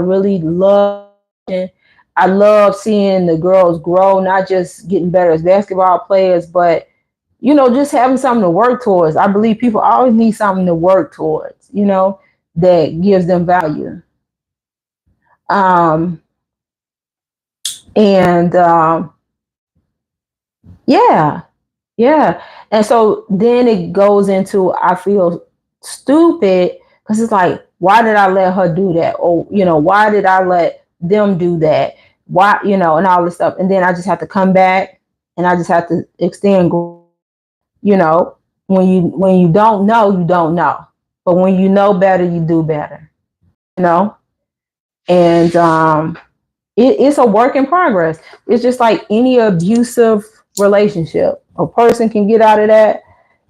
love seeing the girls grow, not just getting better as basketball players, but just having something to work towards. I believe people always need something to work towards, that gives them value. Um, and yeah, yeah. And so then it goes into, I feel stupid because it's like, why did I let her do that? Or, why did I let them do that? Why, and all this stuff. And then I just have to come back and I just have to extend, when you don't know, you don't know. But when you know better, you do better, and it's a work in progress. It's just like any abusive relationship. A person can get out of that.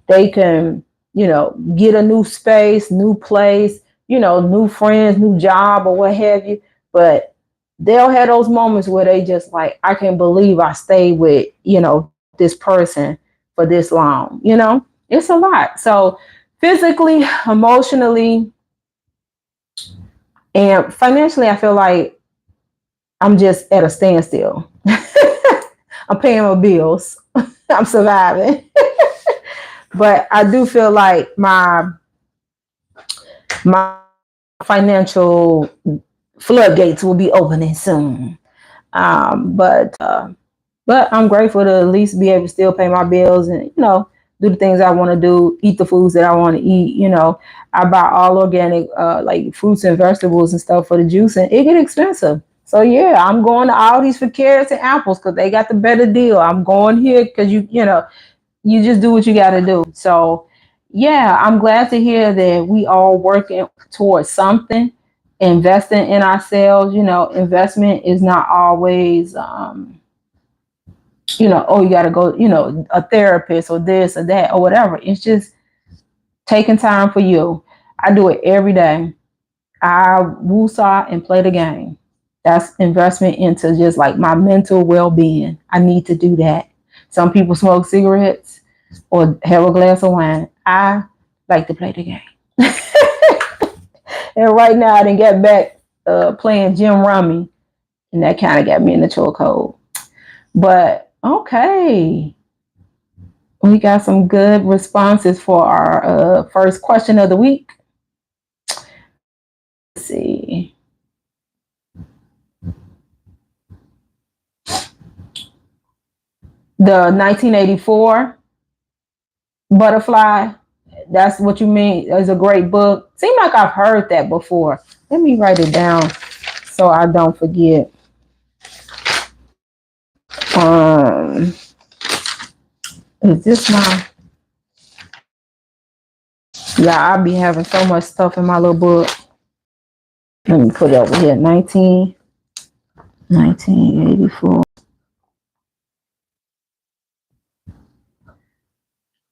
They can, get a new space, new place, new friends, new job, or what have you. But they'll have those moments where they just like, I can't believe I stayed with, this person for this long. It's a lot. So physically, emotionally, and financially, I feel like I'm just at a standstill. I'm paying my bills. I'm surviving. But I do feel like my financial floodgates will be opening soon. But I'm grateful to at least be able to still pay my bills and do the things I want to do, eat the foods that I want to eat. I buy all organic, like fruits and vegetables and stuff for the juice, and it get expensive. So yeah, I'm going to Aldi's for carrots and apples because they got the better deal. I'm going here because you just do what you got to do. So yeah, I'm glad to hear that we all working towards something, investing in ourselves. Investment is not always, oh, you got to go, a therapist or this or that or whatever. It's just taking time for you. I do it every day. I woosah and play the game. That's investment into just like my mental well-being. I need to do that. Some people smoke cigarettes or have a glass of wine. I like to play the game. And right now I didn't get back playing Jim Rummy, and that kind of got me in the chokehold. But okay, we got some good responses for our first question of the week. Let's see. The 1984 Butterfly. That's what you mean. It's a great book. Seems like I've heard that before. Let me write it down so I don't forget. Is this my? Yeah, I'll be having so much stuff in my little book. Let me put it over here. 1984.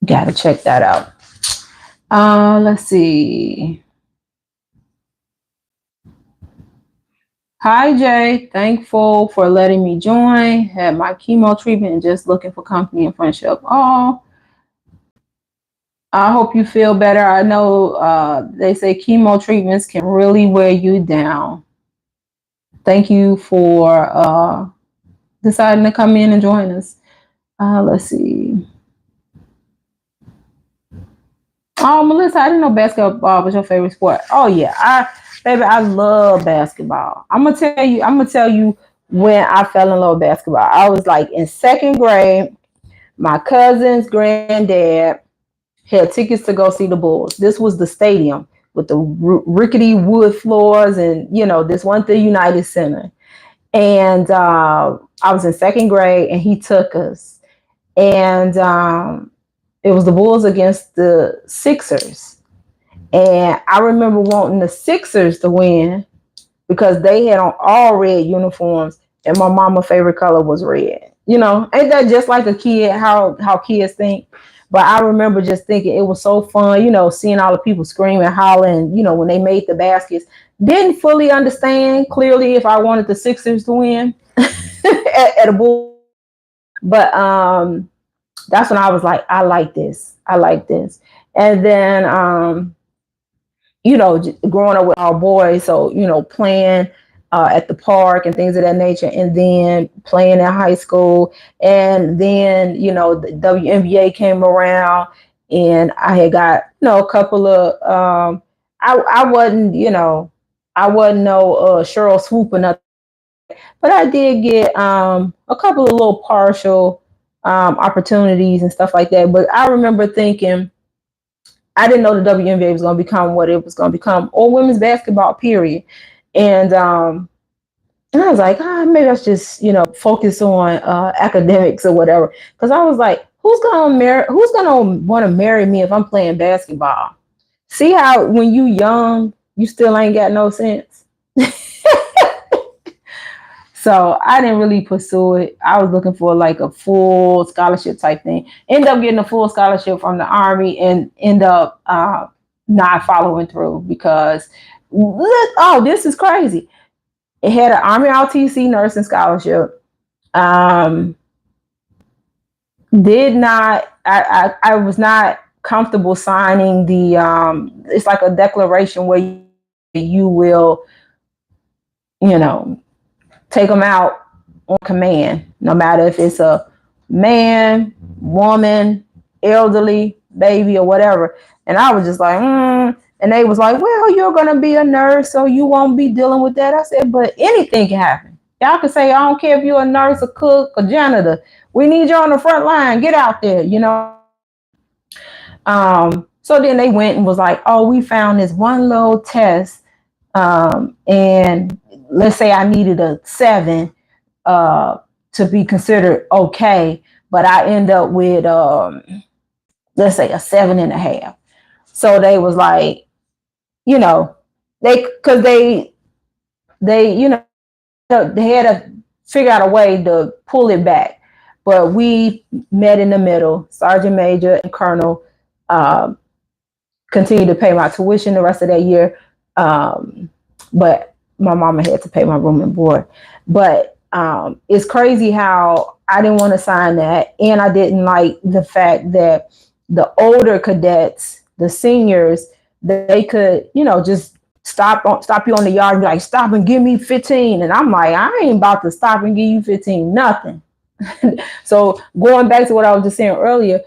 Gotta check that out. Let's see. Hi, Jay. Thankful for letting me join. Had my chemo treatment and just looking for company and friendship. Oh, I hope you feel better. I know they say chemo treatments can really wear you down. Thank you for deciding to come in and join us. Let's see. Oh, Melissa, I didn't know basketball was your favorite sport. Oh yeah, baby, I love basketball. I'm gonna tell you when I fell in love with basketball. I was like in second grade. My cousin's granddad had tickets to go see the Bulls. This was the stadium with the rickety wood floors, and this one the United Center. And I was in second grade, and he took us, and it was the Bulls against the Sixers. And I remember wanting the Sixers to win because they had on all red uniforms, and my mama's favorite color was red. Ain't that just like a kid, how kids think? But I remember just thinking it was so fun, seeing all the people screaming, hollering, when they made the baskets. Didn't fully understand clearly if I wanted the Sixers to win at a Bulls. But that's when I was like, I like this. And then growing up with our boys, so playing at the park and things of that nature, and then playing in high school, and then the WNBA came around, and I had got a couple of I wasn't I wasn't no Cheryl Swoop or nothing, but I did get a couple of little partial opportunities and stuff like that. But I remember thinking, I didn't know the WNBA was going to become what it was going to become, or women's basketball, period. And I was like, maybe I should just, focus on academics or whatever. Because I was like, who's going to want to marry me if I'm playing basketball? See how when you young, you still ain't got no sense. So I didn't really pursue it. I was looking for like a full scholarship type thing. End up getting a full scholarship from the Army, and end up not following through because, this is crazy. It had an Army ROTC nursing scholarship. Did not, I was not comfortable signing the, it's like a declaration where you will, take them out on command, no matter if it's a man, woman, elderly, baby, or whatever. And I was just like, And they was like, well, you're going to be a nurse, so you won't be dealing with that. I said, but anything can happen. Y'all can say, I don't care if you're a nurse, a cook, a janitor. We need you on the front line. Get out there, So then they went and was like, oh, we found this one little test. And let's say I needed a 7 to be considered okay, but I end up with let's say a 7.5. So they was like, they had to figure out a way to pull it back. But we met in the middle. Sergeant Major and Colonel continued to pay my tuition the rest of that year. But my mama had to pay my room and board. But it's crazy how I didn't want to sign that. And I didn't like the fact that the older cadets, the seniors, they could, just stop you on the yard and be like, stop and give me 15. And I'm like, I ain't about to stop and give you 15, nothing. So going back to what I was just saying earlier,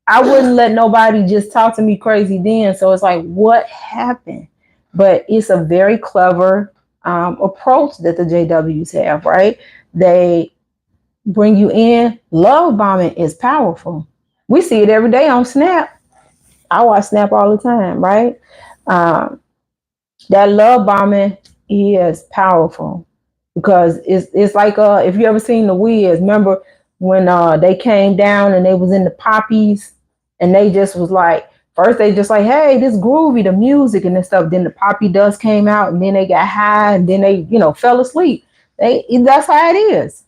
I wouldn't let nobody just talk to me crazy then. So it's like, what happened? But it's a very clever approach that the JWs have, right? They bring you in. Love bombing is powerful. We see it every day on Snap. I watch Snap all the time, right? Um, that love bombing is powerful because it's like if you ever seen the Wiz, remember when they came down and they was in the poppies and they just was like first they just like, hey, this groovy, the music and this stuff. Then the poppy dust came out and then they got high and then they, fell asleep. That's how it is.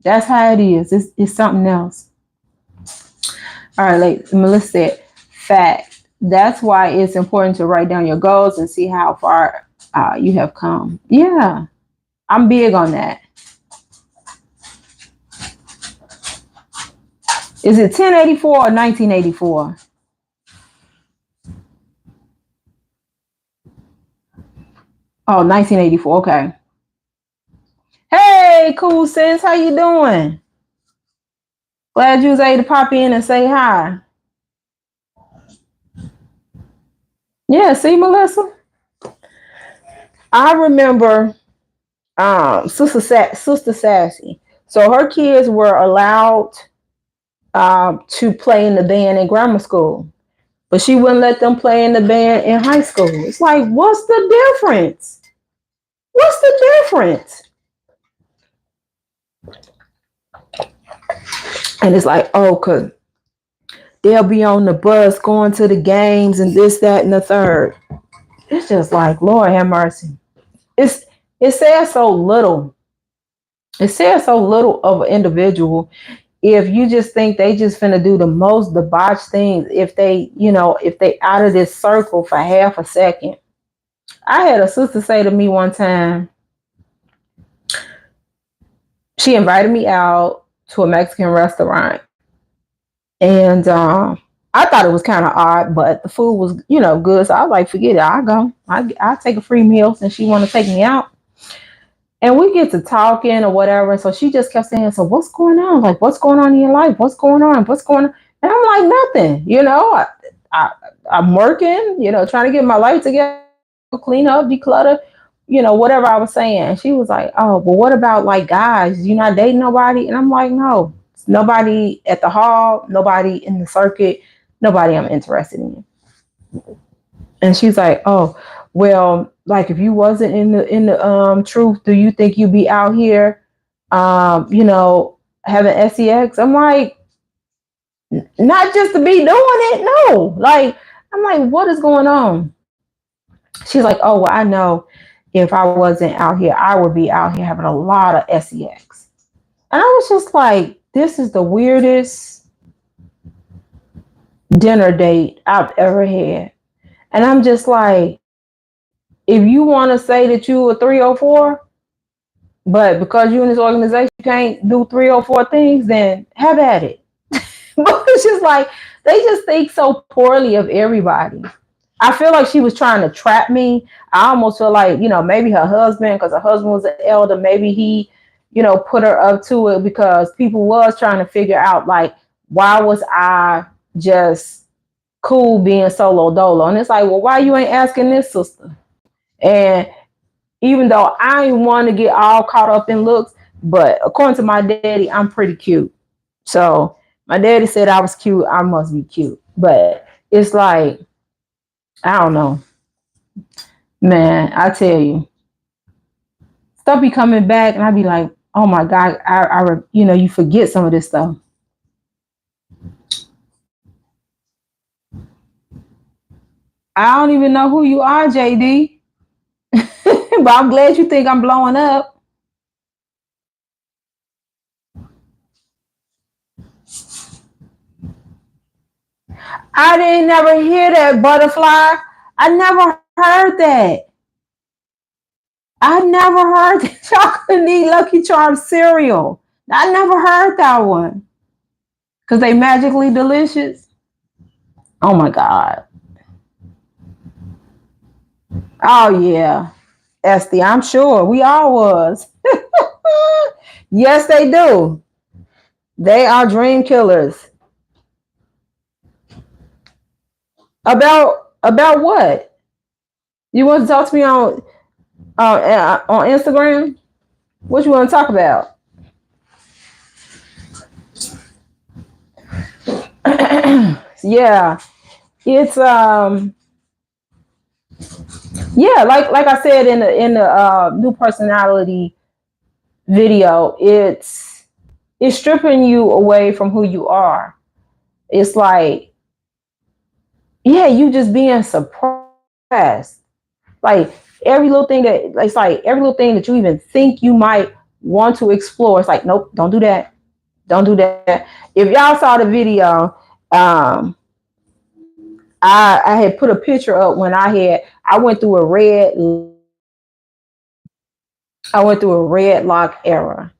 That's how it is. It's something else. All right, like Melissa said, fact. That's why it's important to write down your goals and see how far you have come. Yeah, I'm big on that. Is it 1084 or 1984? Oh, 1984. Okay. Hey, cool sis, how you doing? Glad you was able to pop in and say hi. Yeah, see, Melissa, I remember Sister Sassy. So her kids were allowed to play in the band in grammar school, but she wouldn't let them play in the band in high school. It's like, what's the difference? What's the difference? And it's like, oh, cause they'll be on the bus going to the games and this, that, and the third. It's just like, Lord have mercy. It says so little. It says so little of an individual if you just think they just finna do the most debauched things if they, if they out of this circle for half a second. I had a sister say to me one time, she invited me out to a Mexican restaurant. And I thought it was kind of odd, but the food was, good. So I was like, forget it. I'll go. I'll take a free meal since she want to take me out. And we get to talking or whatever. So she just kept saying, so what's going on? Like, what's going on in your life? What's going on? What's going on? And I'm like, nothing. I'm working, trying to get my life together, clean up, declutter, whatever I was saying. And she was like, oh, but what about like guys? You not dating nobody? And I'm like, no, nobody at the hall, nobody in the circuit, nobody I'm interested in. And she's like, oh, well, like if you wasn't in the truth, do you think you'd be out here, having sex? I'm like, not just to be doing it, no. Like, I'm like, what is going on? She's like, oh, well, I know if I wasn't out here, I would be out here having a lot of sex. And I was just like, this is the weirdest dinner date I've ever had. And I'm just like, if you want to say that you a 304, but because you're in this organization, you can't do 304 things, then have at it. But it's just like, they just think so poorly of everybody. I feel like she was trying to trap me. I almost feel like, maybe her husband, because her husband was an elder, maybe he, put her up to it because people was trying to figure out, like, why was I just cool being solo dolo? And it's like, well, why you ain't asking this sister? And even though I ain't want to get all caught up in looks, but according to my daddy, I'm pretty cute. So my daddy said I was cute. I must be cute. But it's like, I don't know. Man, I tell you, stuff be coming back and I be like, oh my God, you forget some of this stuff. I don't even know who you are, JD. But I'm glad you think I'm blowing up. I didn't never hear that, butterfly. I never heard that. I never heard the chocolate need Lucky Charm cereal. I never heard that one. Because they magically delicious. Oh my God. Oh yeah. Esty, I'm sure. We all was. Yes, they do. They are dream killers. About what? You want to talk to me on Instagram? What you want to talk about? Yeah, it's yeah, like I said in the new personality video, it's stripping you away from who you are. It's like, yeah, you just being suppressed. Like every little thing that it's like every little thing that you even think you might want to explore, it's like, nope, don't do that. Don't do that. If y'all saw the video, um, I had put a picture up when I went through a red lock era.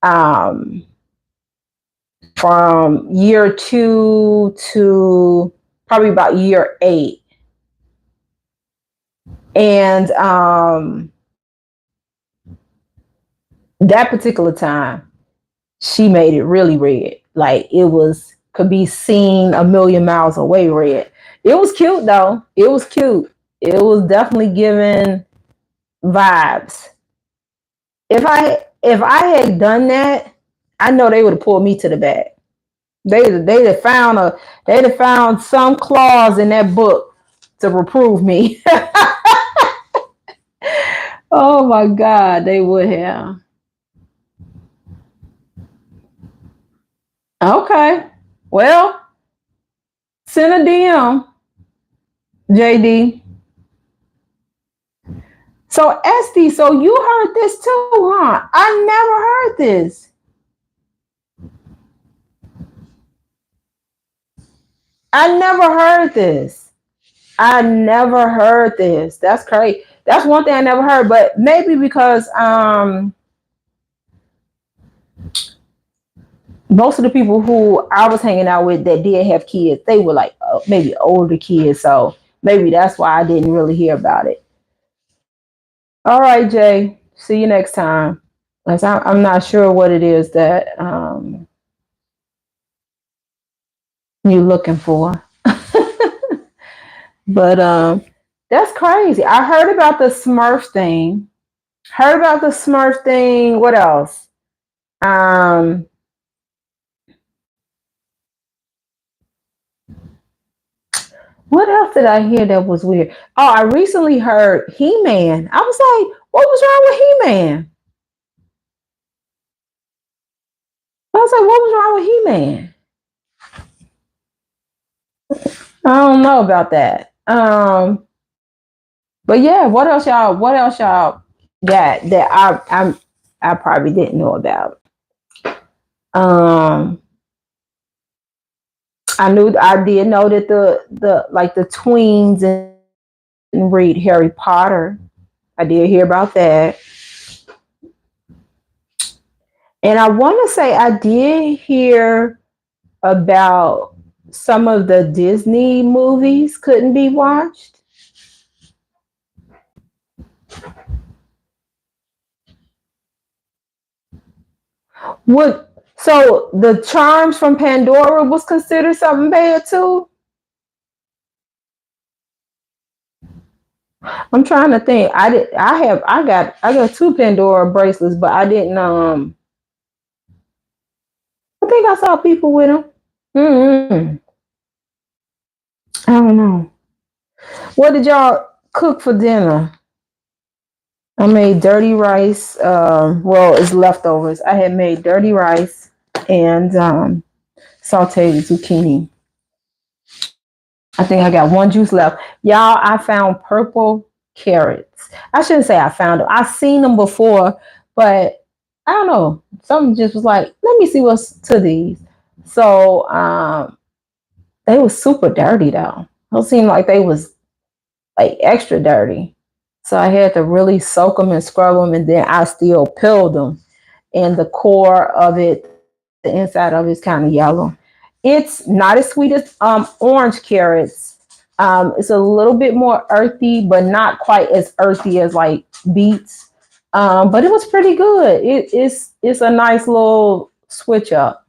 Um, from year 2 to probably about year 8. And that particular time, she made it really red. Like it was could be seen a million miles away red. It was cute though. It was cute. It was definitely giving vibes. If I had done that, I know they would have pulled me to the back. They'd have found some clause in that book to reprove me. Oh my God, they would have. Okay. Well, send a DM, JD. So Esty, so you heard this too, huh? I never heard this. I never heard this. I never heard this. That's crazy. That's one thing I never heard, but maybe because most of the people who I was hanging out with that did have kids, they were like maybe older kids. So maybe that's why I didn't really hear about it. All right, Jay. See you next time. I'm not sure what it is that you're looking for. But that's crazy. I heard about the Smurf thing. Heard about the Smurf thing. What else? Um, what else did I hear that was weird? Oh, I recently heard He-Man. I was like, what was wrong with He-Man? I was like, what was wrong with He-Man? I don't know about that. But yeah, what else y'all got that I probably didn't know about? Um I did know that the like the tweens and read Harry Potter. I did hear about that. And I want to say I did hear about some of the Disney movies couldn't be watched. What so the Charms from Pandora was considered something bad too? I'm trying to think. I got two Pandora bracelets, but I didn't I think I saw people with them. Mm-hmm. I don't know. What did y'all cook for dinner? I made dirty rice. Well, it's leftovers. I had made dirty rice and sauteed zucchini. I think I got one juice left. Y'all, I found purple carrots. I shouldn't say I found them. I seen them before, but I don't know. Something just was like, let me see what's to these. So they was super dirty though. It seemed like they was like extra dirty. So I had to really soak them and scrub them, and then I still peeled them. And the core of it, the inside of it is kind of yellow. It's not as sweet as orange carrots. It's a little bit more earthy, but not quite as earthy as like beets. But it was pretty good. It's a nice little switch up.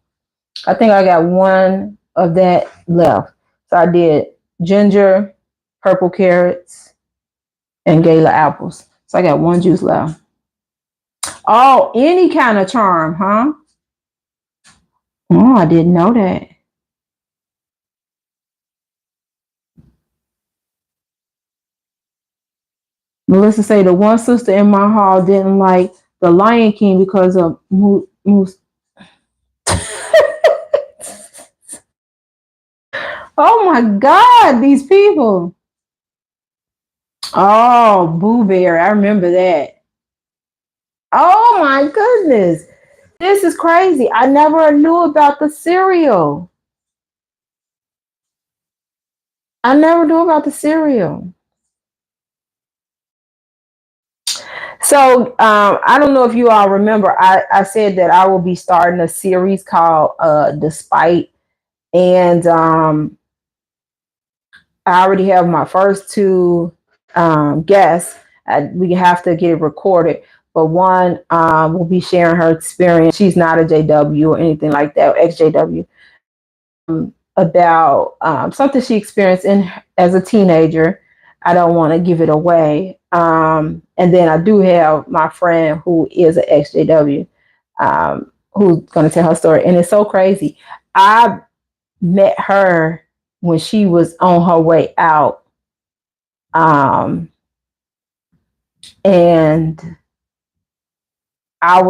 I think I got one of that left. So I did ginger, purple carrots, and Gala apples. So I got one juice left. Oh, any kind of charm, huh? Oh, I didn't know that. Melissa say the one sister in my hall didn't like the Lion King because of Moose. Oh my God, these people. Oh, Boo Bear. I remember that. Oh my goodness. This is crazy. I never knew about the cereal. I never knew about the cereal. So I don't know if you all remember, I said that I will be starting a series called Despite. And I already have my first two guests. We have to get it recorded. But one will be sharing her experience. She's not a JW or anything like that, ex-JW, about something she experienced as a teenager. I don't want to give it away. And then I do have my friend who is an ex-JW, who's going to tell her story. And it's so crazy. I met her when she was on her way out. And I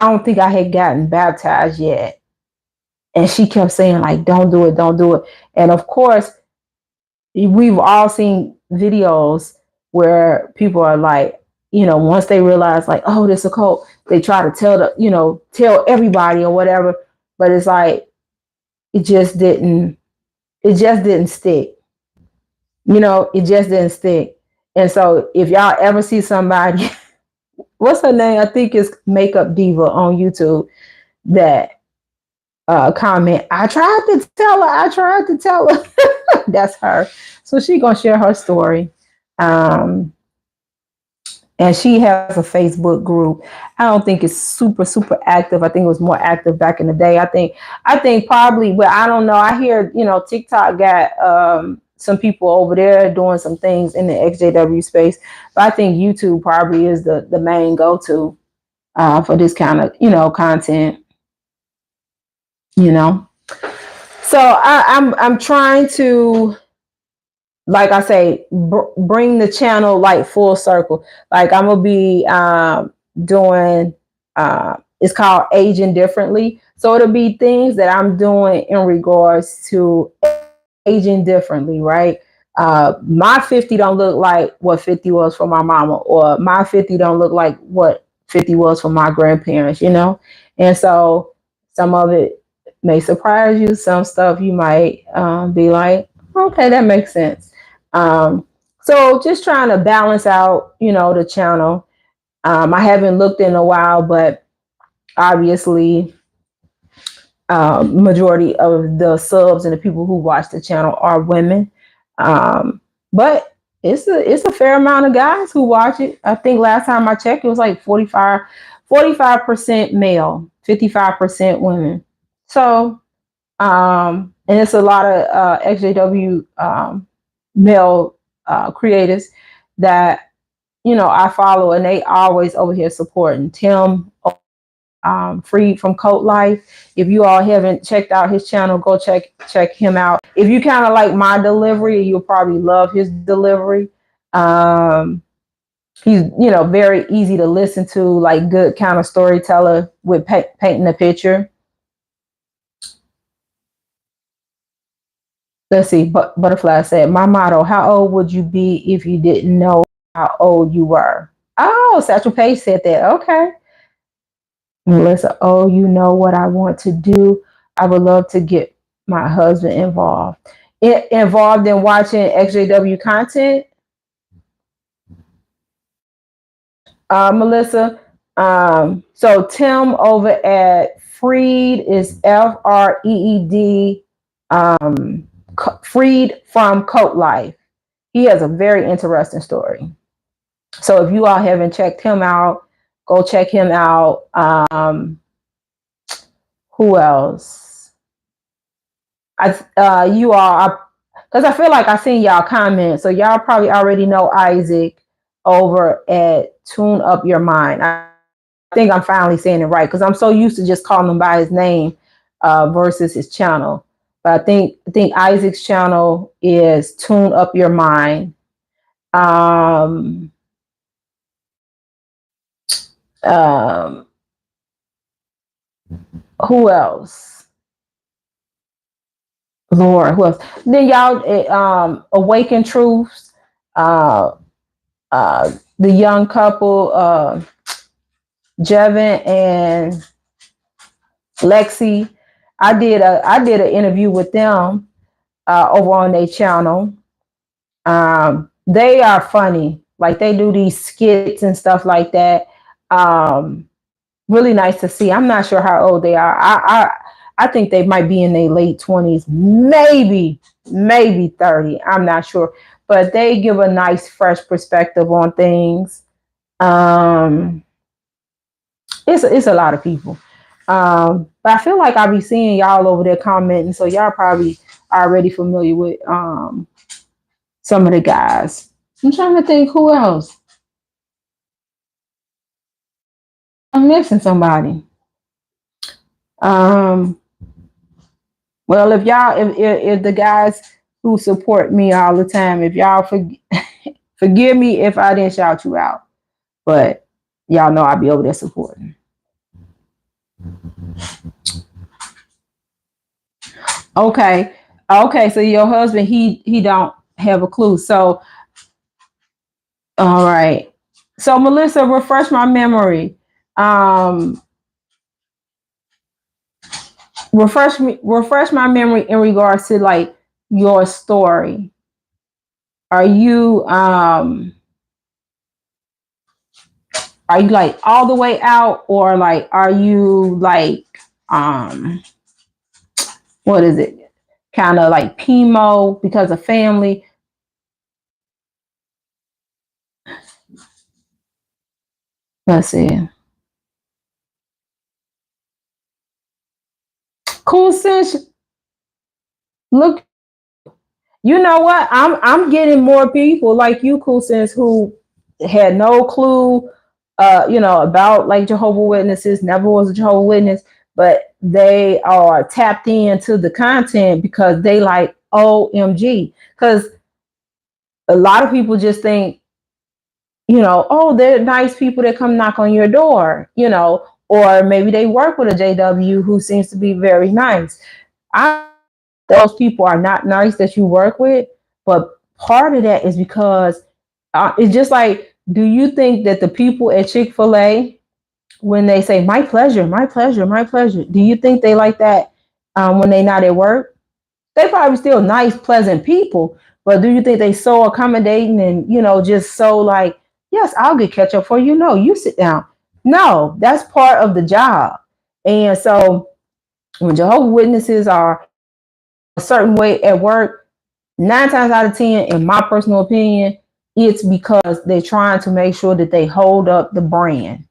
don't think I had gotten baptized yet. And she kept saying, like, don't do it, don't do it. And of course, we've all seen videos where people are like, once they realize, like, oh, this is a cult, they try to tell everybody or whatever. But it's like, it just didn't stick. It just didn't stick. And so if y'all ever see somebody, what's her name? I think it's Makeup Diva on YouTube, that comment, I tried to tell her. That's her. So she gonna share her story. And she has a Facebook group. I don't think it's super, super active. I think it was more active back in the day. I think probably, but I don't know. I hear, TikTok got some people over there doing some things in the XJW space. But I think YouTube probably is the main go-to for this kind of, content, So I'm trying to, like I say, bring the channel like full circle. Like I'm gonna be doing it's called Aging Differently. So it'll be things that I'm doing in regards to aging differently, right? My 50 don't look like what 50 was for my mama, or my 50 don't look like what 50 was for my grandparents, And so some of it may surprise you. Some stuff you might be like, okay, that makes sense. So just trying to balance out, the channel. I haven't looked in a while, but obviously, majority of the subs and the people who watch the channel are women. But it's a fair amount of guys who watch it. I think last time I checked, it was like 45% male, 55% women. So, and it's a lot of XJW male creators that I follow, and they always over here supporting Tim, Freed from Cult Life. If you all haven't checked out his channel, go check him out. If you kind of like my delivery, you'll probably love his delivery. He's very easy to listen to, like good kind of storyteller with painting a picture. Let's see. Butterfly said, my motto: how old would you be if you didn't know how old you were? Oh, Satchel Paige said that. Okay. Melissa, oh, you know what I want to do? I would love to get my husband involved. Involved in watching XJW content. Melissa, so Tim over at Freed is FREED, Freed from Cult Life. He has a very interesting story. So if you all haven't checked him out, go check him out. Who else? You all, because I feel like I seen y'all comment, so y'all probably already know Isaac over at Tune Up Your Mind. I think I'm finally saying it right, because I'm so used to just calling him by his name versus his channel. But I think Isaac's channel is Tune Up Your Mind. Um, who else? Lord, who else? Then y'all, Awaken Truths, uh, the young couple, Jevin and Lexi. I did an interview with them over on their channel. They are funny. Like they do these skits and stuff like that. Um, really nice to see. I'm not sure how old they are. I think they might be in their late 20s, maybe 30. I'm not sure. But they give a nice fresh perspective on things. Um, it's a lot of people. But I feel like I'll be seeing y'all over there commenting, so y'all probably already familiar with some of the guys. I'm trying to think who else. I'm missing somebody. Um, well, if y'all, if the guys who support me all the time, if y'all forgive me if I didn't shout you out, but y'all know I'll be over there supporting. Okay, okay. So your husband, he don't have a clue. So, all right. So Melissa, refresh my memory. Um, refresh my memory in regards to like your story. Are you are you like all the way out, or like are you like um what is it, kind of like chemo because of family? Let's see. Cool Sense, look, you know what, I'm getting more people like you, Cool Sense, who had no clue about like Jehovah Witnesses, never was a Jehovah Witness, but they are tapped into the content because they like OMG. Because a lot of people just think, oh, they're nice people that come knock on your door, or maybe they work with a JW who seems to be very nice. Those people are not nice that you work with, but part of that is because it's just like, do you think that the people at Chick-fil-A, when they say my pleasure, my pleasure, my pleasure, do you think they like that when they not at work? They probably still nice, pleasant people, but do you think they so accommodating and just so like, yes, I'll get ketchup for you. No, you sit down. No, that's part of the job. And so when Jehovah Witnesses are a certain way at work, 9 times out of 10, in my personal opinion, it's because they're trying to make sure that they hold up the brand,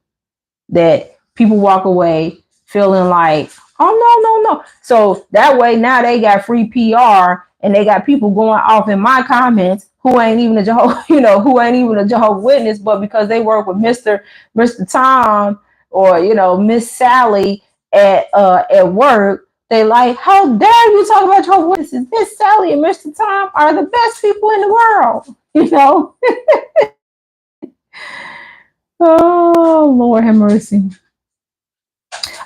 that people walk away feeling like, oh, no. So that way now they got free PR and they got people going off in my comments who ain't even a Jehovah, who ain't even a Jehovah Witness, but because they work with Mr. Tom or Miss Sally at work, they like, how dare you talk about Jehovah Witnesses? Miss Sally and Mr. Tom are the best people in the world, Oh, Lord have mercy.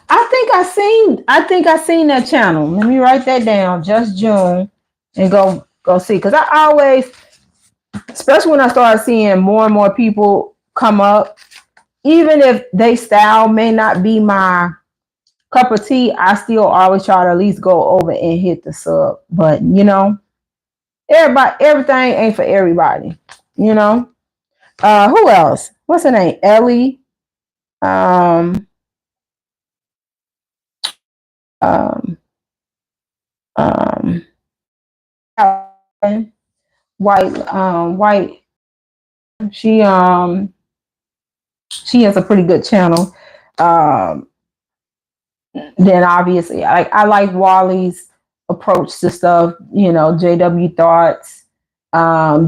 I think I seen that channel. Let me write that down. Just June, and go see. Because I always, especially when I started seeing more and more people come up, even if they style may not be my cup of tea, I still always try to at least go over and hit the sub. But everything ain't for everybody. Who else? What's her name? Ellie. Um, um, um, white. She she has a pretty good channel. Um, then obviously, I like Wally's approach to stuff. JW Thoughts,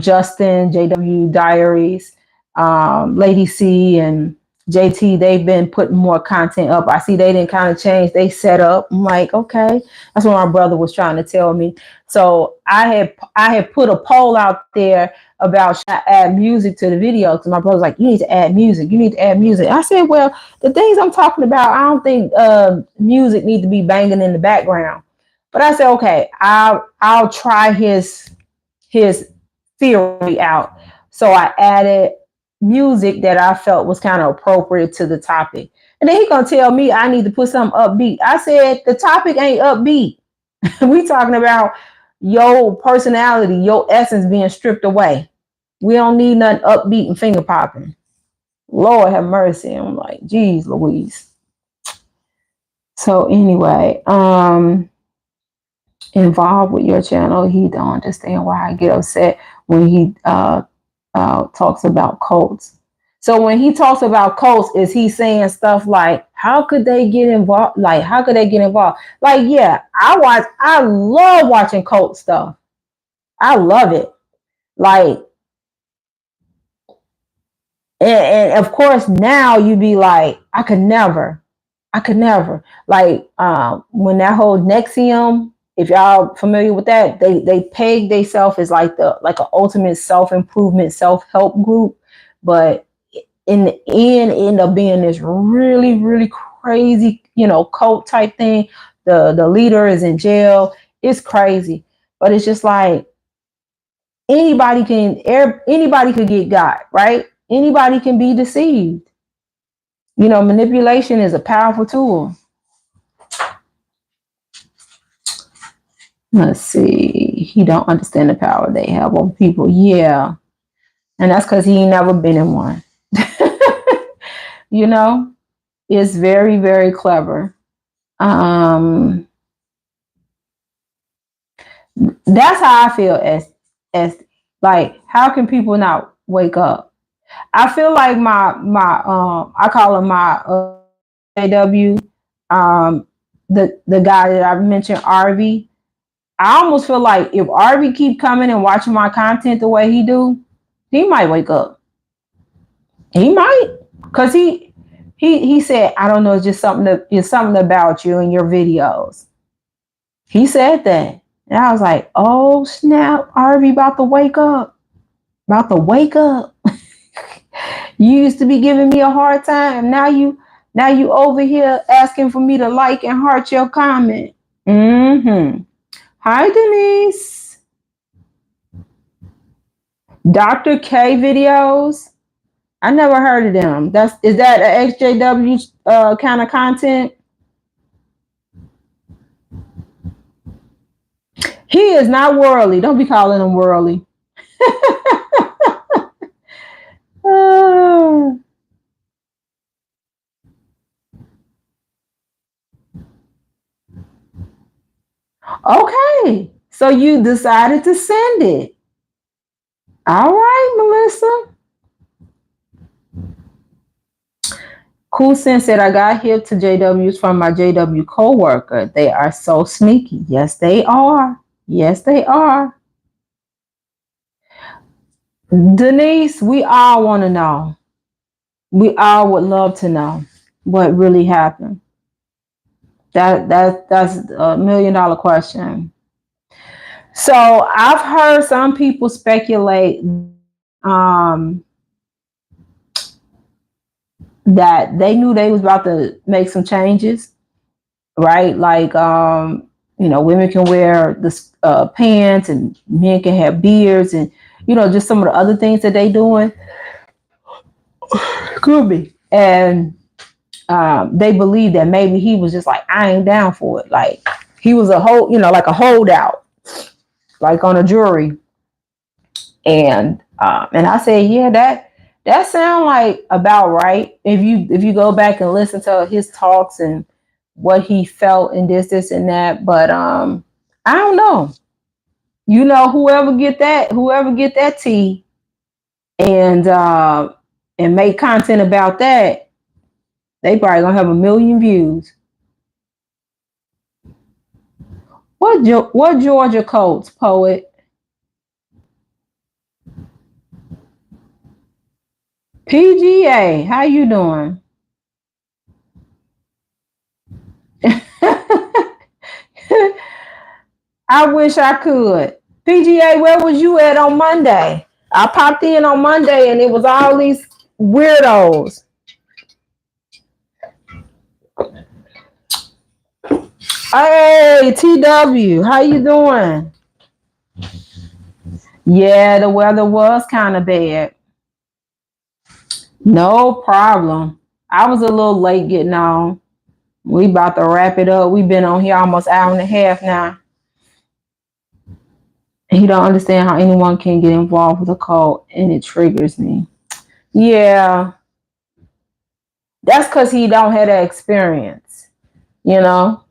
Justin, JW Diaries, Lady C, and JT. They've been putting more content up. I see they didn't kind of change. They set up. I'm like, okay, that's what my brother was trying to tell me. So I had put a poll out there about should I add music to the video, because my brother's like, you need to add music. You need to add music. I said, well, the things I'm talking about, I don't think music need to be banging in the background. But I said, okay, I'll try his theory out. So I added music that I felt was kind of appropriate to the topic. And then he gonna tell me I need to put something upbeat. I said the topic ain't upbeat. We talking about your personality, your essence being stripped away. We don't need nothing upbeat and finger popping. Lord have mercy. I'm like, geez, Louise. So anyway, involved with your channel, he don't understand why I get upset when he talks about cults. So when he talks about cults, is he saying stuff like, how could they get involved? Like, how could they get involved? Like, yeah, I love watching cult stuff. I love it. Like, and of course now you be like, I could never. Like, when that whole NXIVM, if y'all familiar with that, they peg themselves as like an ultimate self-improvement, self-help group, but in the end up being this really, really crazy, cult type thing. The leader is in jail. It's crazy. But it's just like anybody could get got, right? Anybody can be deceived. Manipulation is a powerful tool. Let's see. He don't understand the power they have on people. Yeah. And that's because he ain't never been in one. It's very, very clever. That's how I feel as like, how can people not wake up? I feel like my I call him my JW, the guy that I mentioned, RV. I almost feel like if RV keep coming and watching my content the way he do, he might wake up. He might, cause he said, I don't know, it's just something about you and your videos. He said that, and I was like, oh snap, RV about to wake up, You used to be giving me a hard time. Now you over here asking for me to like and heart your comment. Hi, Denise. Dr. K videos. I never heard of them. Is that an XJW kind of content? He is not worldly. Don't be calling him worldly. Okay, so you decided to send it. All right, Melissa. Cool Sense said, I got hip to JWs from my JW co-worker. They are so sneaky. Yes, they are. Yes, they are. Denise, we all want to know. We all would love to know what really happened. That's $1 million question. So I've heard some people speculate that they knew they was about to make some changes, right? Like, women can wear the pants and men can have beards, and just some of the other things that they doing. Could be. And they believe that maybe he was just like, I ain't down for it. Like he was like a holdout, like on a jury. And I said, yeah, that sounds like about right. If you go back and listen to his talks and what he felt and this and that, but I don't know. Whoever get that tea and make content about that, they probably gonna have 1 million views. What Georgia Colts, poet? PGA, how you doing? I wish I could. PGA, where was you at on Monday? I popped in on Monday and it was all these weirdos. Hey, TW, how you doing? Yeah, the weather was kind of bad. No problem. I was a little late getting on. We about to wrap it up. We've been on here almost an hour and a half now. He don't understand how anyone can get involved with a cult, and it triggers me. Yeah, that's because he don't have that experience. You know,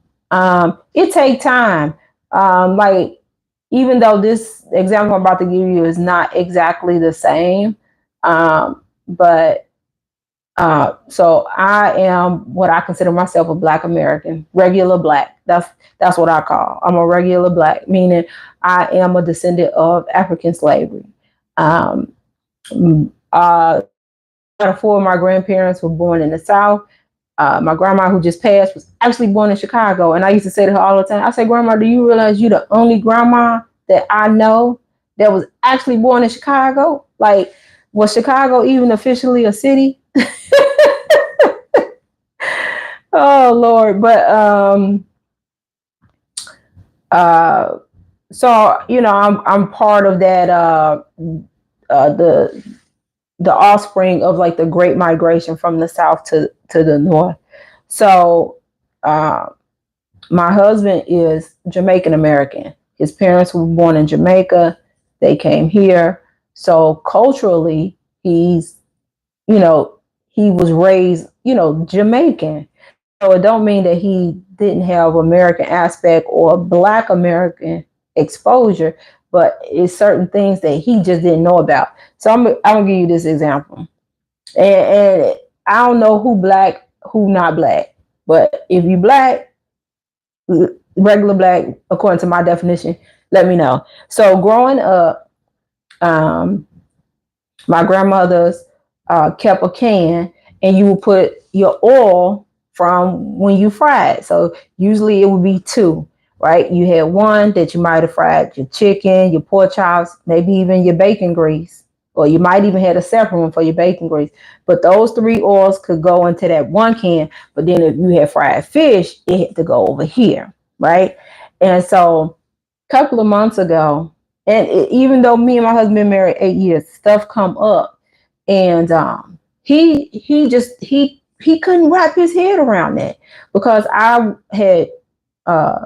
it take time. Like even though this example I'm about to give you is not exactly the same, but so I am what I consider myself a Black American, regular Black. That's what I call. I'm a regular Black, meaning I am a descendant of African slavery. Um, four of my grandparents were born in the South. My grandma, who just passed, was actually born in Chicago, and I used to say to her all the time, I say, "Grandma, do you realize you're the only grandma that I know that was actually born in Chicago? Like, was Chicago even officially a city?" Oh Lord, but uh so I'm part of that the offspring of like the great migration from the south to the north. So uh my husband is Jamaican American. His parents were born in Jamaica. They came here. So culturally, he's, you know, he was raised, Jamaican. So it don't mean that he didn't have American aspect or Black American exposure, but it's certain things that he just didn't know about. So I'm gonna give you this example, and I don't know who Black, who not Black, but if you Black, regular Black, according to my definition, let me know. So growing up, um, my grandmother's kept a can, and you would put your oil from when you fried. So usually it would be two, right? You had one that you might have fried your chicken, your pork chops, maybe even your bacon grease, or you might even had a separate one for your bacon grease. But those three oils could go into that one can. But then if you had fried fish, it had to go over here, right? And so a couple of months ago, and even though me and my husband been married 8 years, stuff come up, and he couldn't wrap his head around that, because I had uh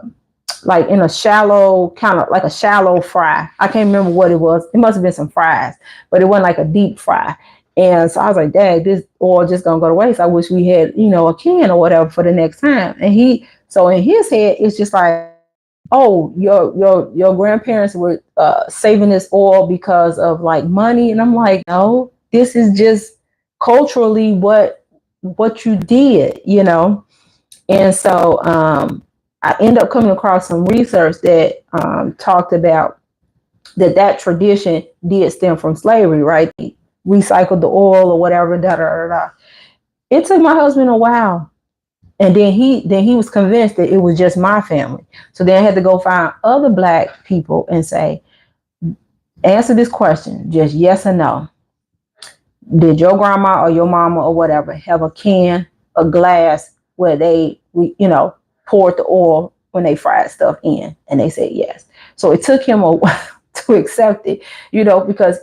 like in a shallow, kind of like a shallow fry. I can't remember what it was. It must have been some fries, but it wasn't like a deep fry. And so I was like, Dad, this oil just gonna go to waste. I wish we had, a can or whatever for the next time. And so in his head, it's just like, oh, your grandparents were saving this oil because of like money. And I'm like, no, this is just culturally what you did. And so I end up coming across some research that talked about that tradition did stem from slavery, right? They recycled the oil or whatever. Da, da, da, da. It took my husband a while, and then he was convinced that it was just my family. So then I had to go find other Black people and say, answer this question, just yes or no. Did your grandma or your mama or whatever have a can, a glass where they, poured the oil when they fried stuff in? And they said yes. So it took him a while to accept it, because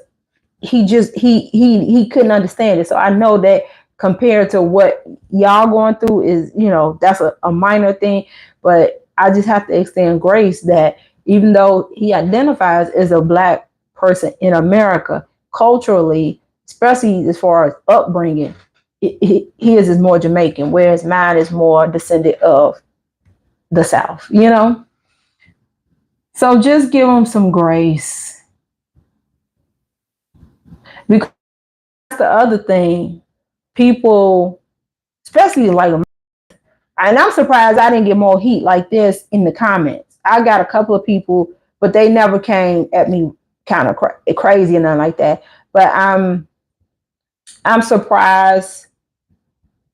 he couldn't understand it. So I know that compared to what y'all going through is, that's a minor thing, but I just have to extend grace that even though he identifies as a Black person in America, culturally, especially as far as upbringing, his is more Jamaican, whereas mine is more descendant of the South. So just give him some grace. Because that's the other thing. People, especially like, and I'm surprised I didn't get more heat like this in the comments. I got a couple of people, but they never came at me kind of crazy and nothing like that. But I'm surprised,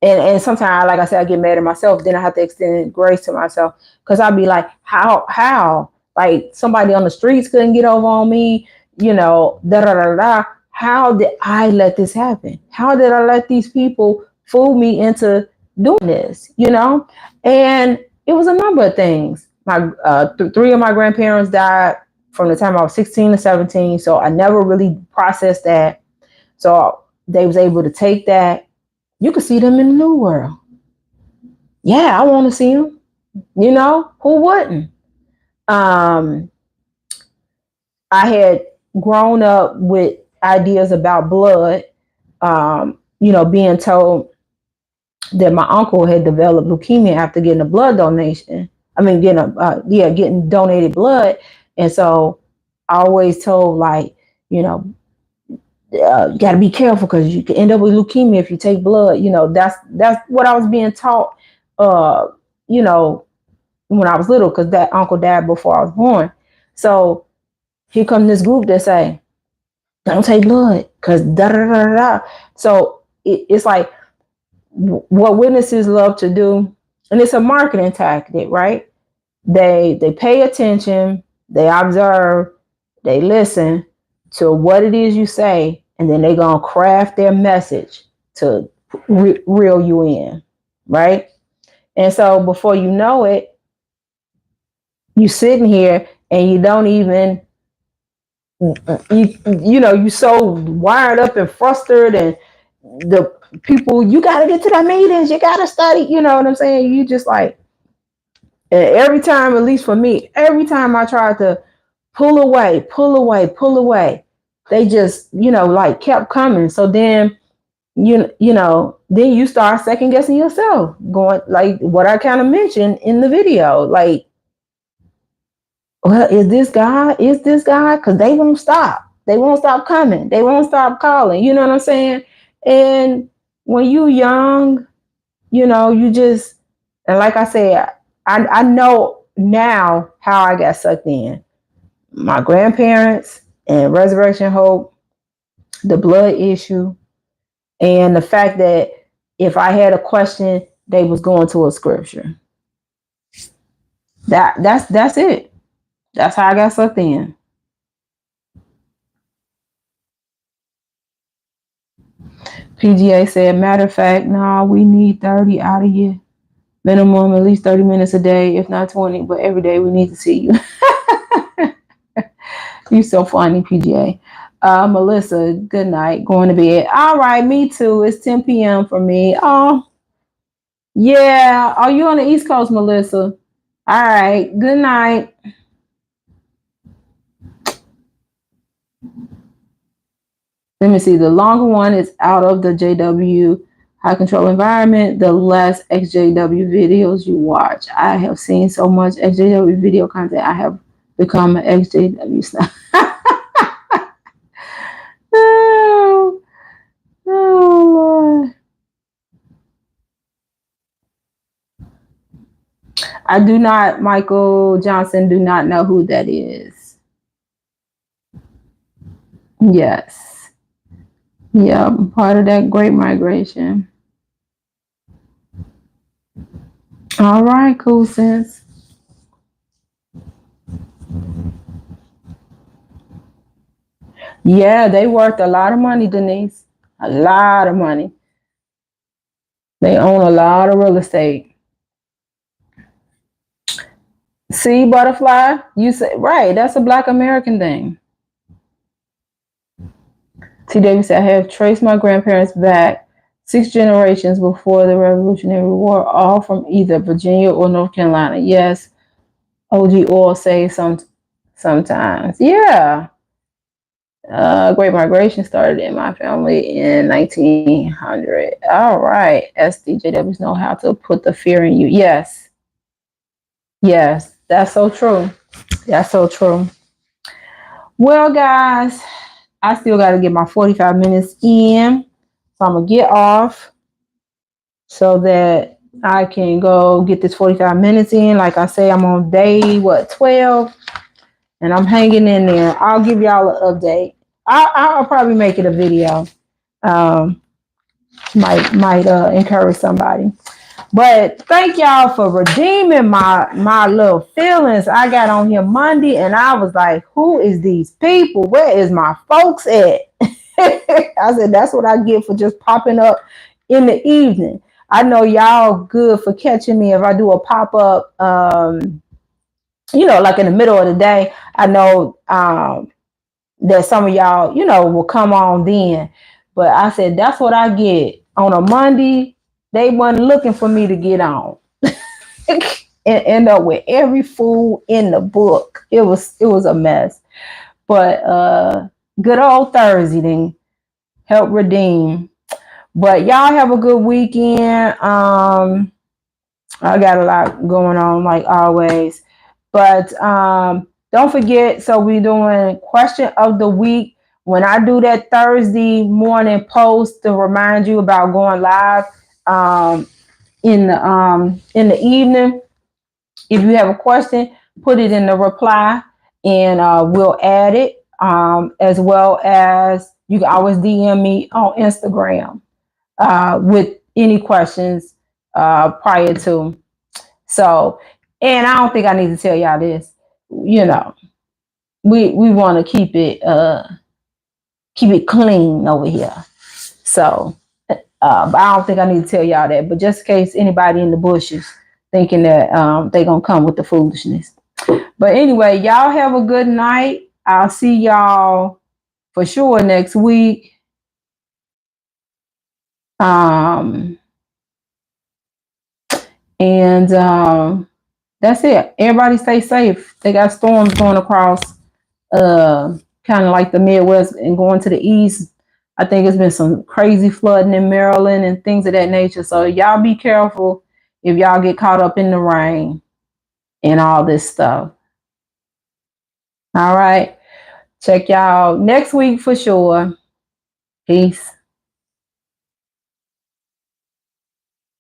and sometimes, like I said, I get mad at myself. Then I have to extend grace to myself, because I'll be like, how, like somebody on the streets couldn't get over on me. you know, da da da da. How did I let this happen? How did I let these people fool me into doing this? You know, and it was a number of things. My three of my grandparents died from the time I was 16 to 17, so I never really processed that. So they was able to take that. You could see them in the new world. Yeah, I want to see them. You know, who wouldn't? Um, I had grown up with ideas about blood. You know, being told that my uncle had developed leukemia after getting a blood donation. I mean, getting donated blood, and so I always told like, you know, you got to be careful because you can end up with leukemia if you take blood. You know, that's what I was being taught. Uh, you know, when I was little, because that uncle died before I was born. So here come this group that say, don't take blood because da da da da. So it's like what witnesses love to do, and it's a marketing tactic, right? They pay attention, they observe, they listen to what it is you say, and then they're gonna craft their message to reel you in, right? And so before you know it, you sitting here and you don't even you know, you so wired up and frustrated, and the people, you got to get to the meetings, you got to study, you know what I'm saying? You just like, every time, at least for me, every time I tried to pull away, they just, you know, like kept coming. So then you know, then you start second guessing yourself, going like what I kind of mentioned in the video, like, well, is this God? Is this God? Because they won't stop. They won't stop coming. They won't stop calling. You know what I'm saying? And when you young, you know, you just, and like I said, I know now how I got sucked in. My grandparents and Resurrection Hope, the blood issue, and the fact that if I had a question, they was going to a scripture. That's it. That's how I got sucked in. PGA said, matter of fact, no, we need 30 out of you. Minimum at least 30 minutes a day, if not 20, but every day we need to see you. You so funny, PGA. Melissa, good night. Going to bed. All right, me too. It's 10 p.m. for me. Oh, yeah. Are you on the East Coast, Melissa? All right. Good night. Let me see. The longer one is out of the JW high control environment, the less XJW videos you watch. I have seen so much XJW video content. I have become an XJW snob. Oh, Lord. I do not, Michael Johnson, do not know who that is. Yes. Yeah, part of that Great Migration. All right, cool sense. Yeah, they worth a lot of money, Denise. A lot of money. They own a lot of real estate. See, butterfly? You say right, that's a Black American thing. T. Davis said, I have traced my grandparents back 6 generations before the Revolutionary War, all from either Virginia or North Carolina. Yes, OG Oil say sometimes. Yeah. Great Migration started in my family in 1900. All right. SDJWs know how to put the fear in you. Yes. Yes. That's so true. That's so true. Well, guys, I still got to get my 45 minutes in. So I'm going to get off so that I can go get this 45 minutes in. Like I say, I'm on day, 12? And I'm hanging in there. I'll give y'all an update. I'll probably make it a video. Might encourage somebody. But thank y'all for redeeming my little feelings. I got on here Monday and I was like, who is these people? Where is my folks at? I said, that's what I get for just popping up in the evening. I know y'all good for catching me if I do a pop-up, like in the middle of the day. I know that some of y'all, will come on then. But I said, that's what I get. On a Monday, they wasn't looking for me to get on. And end up with every fool in the book. It was a mess. But good old Thursday then help redeem. But y'all have a good weekend. I got a lot going on like always. But don't forget, so we're doing question of the week. When I do that Thursday morning post to remind you about going live in the evening, if you have a question, put it in the reply and we'll add it. As well as you can always DM me on Instagram with any questions prior to. So, and I don't think I need to tell y'all this. We want to keep it clean over here. So, but I don't think I need to tell y'all that. But just in case anybody in the bushes thinking that they gonna come with the foolishness. But anyway, y'all have a good night. I'll see y'all for sure next week. And that's it. Everybody stay safe. They got storms going across kind of like the Midwest and going to the east. I think it's been some crazy flooding in Maryland and things of that nature. So y'all be careful if y'all get caught up in the rain and all this stuff. All right. Check y'all next week for sure. Peace.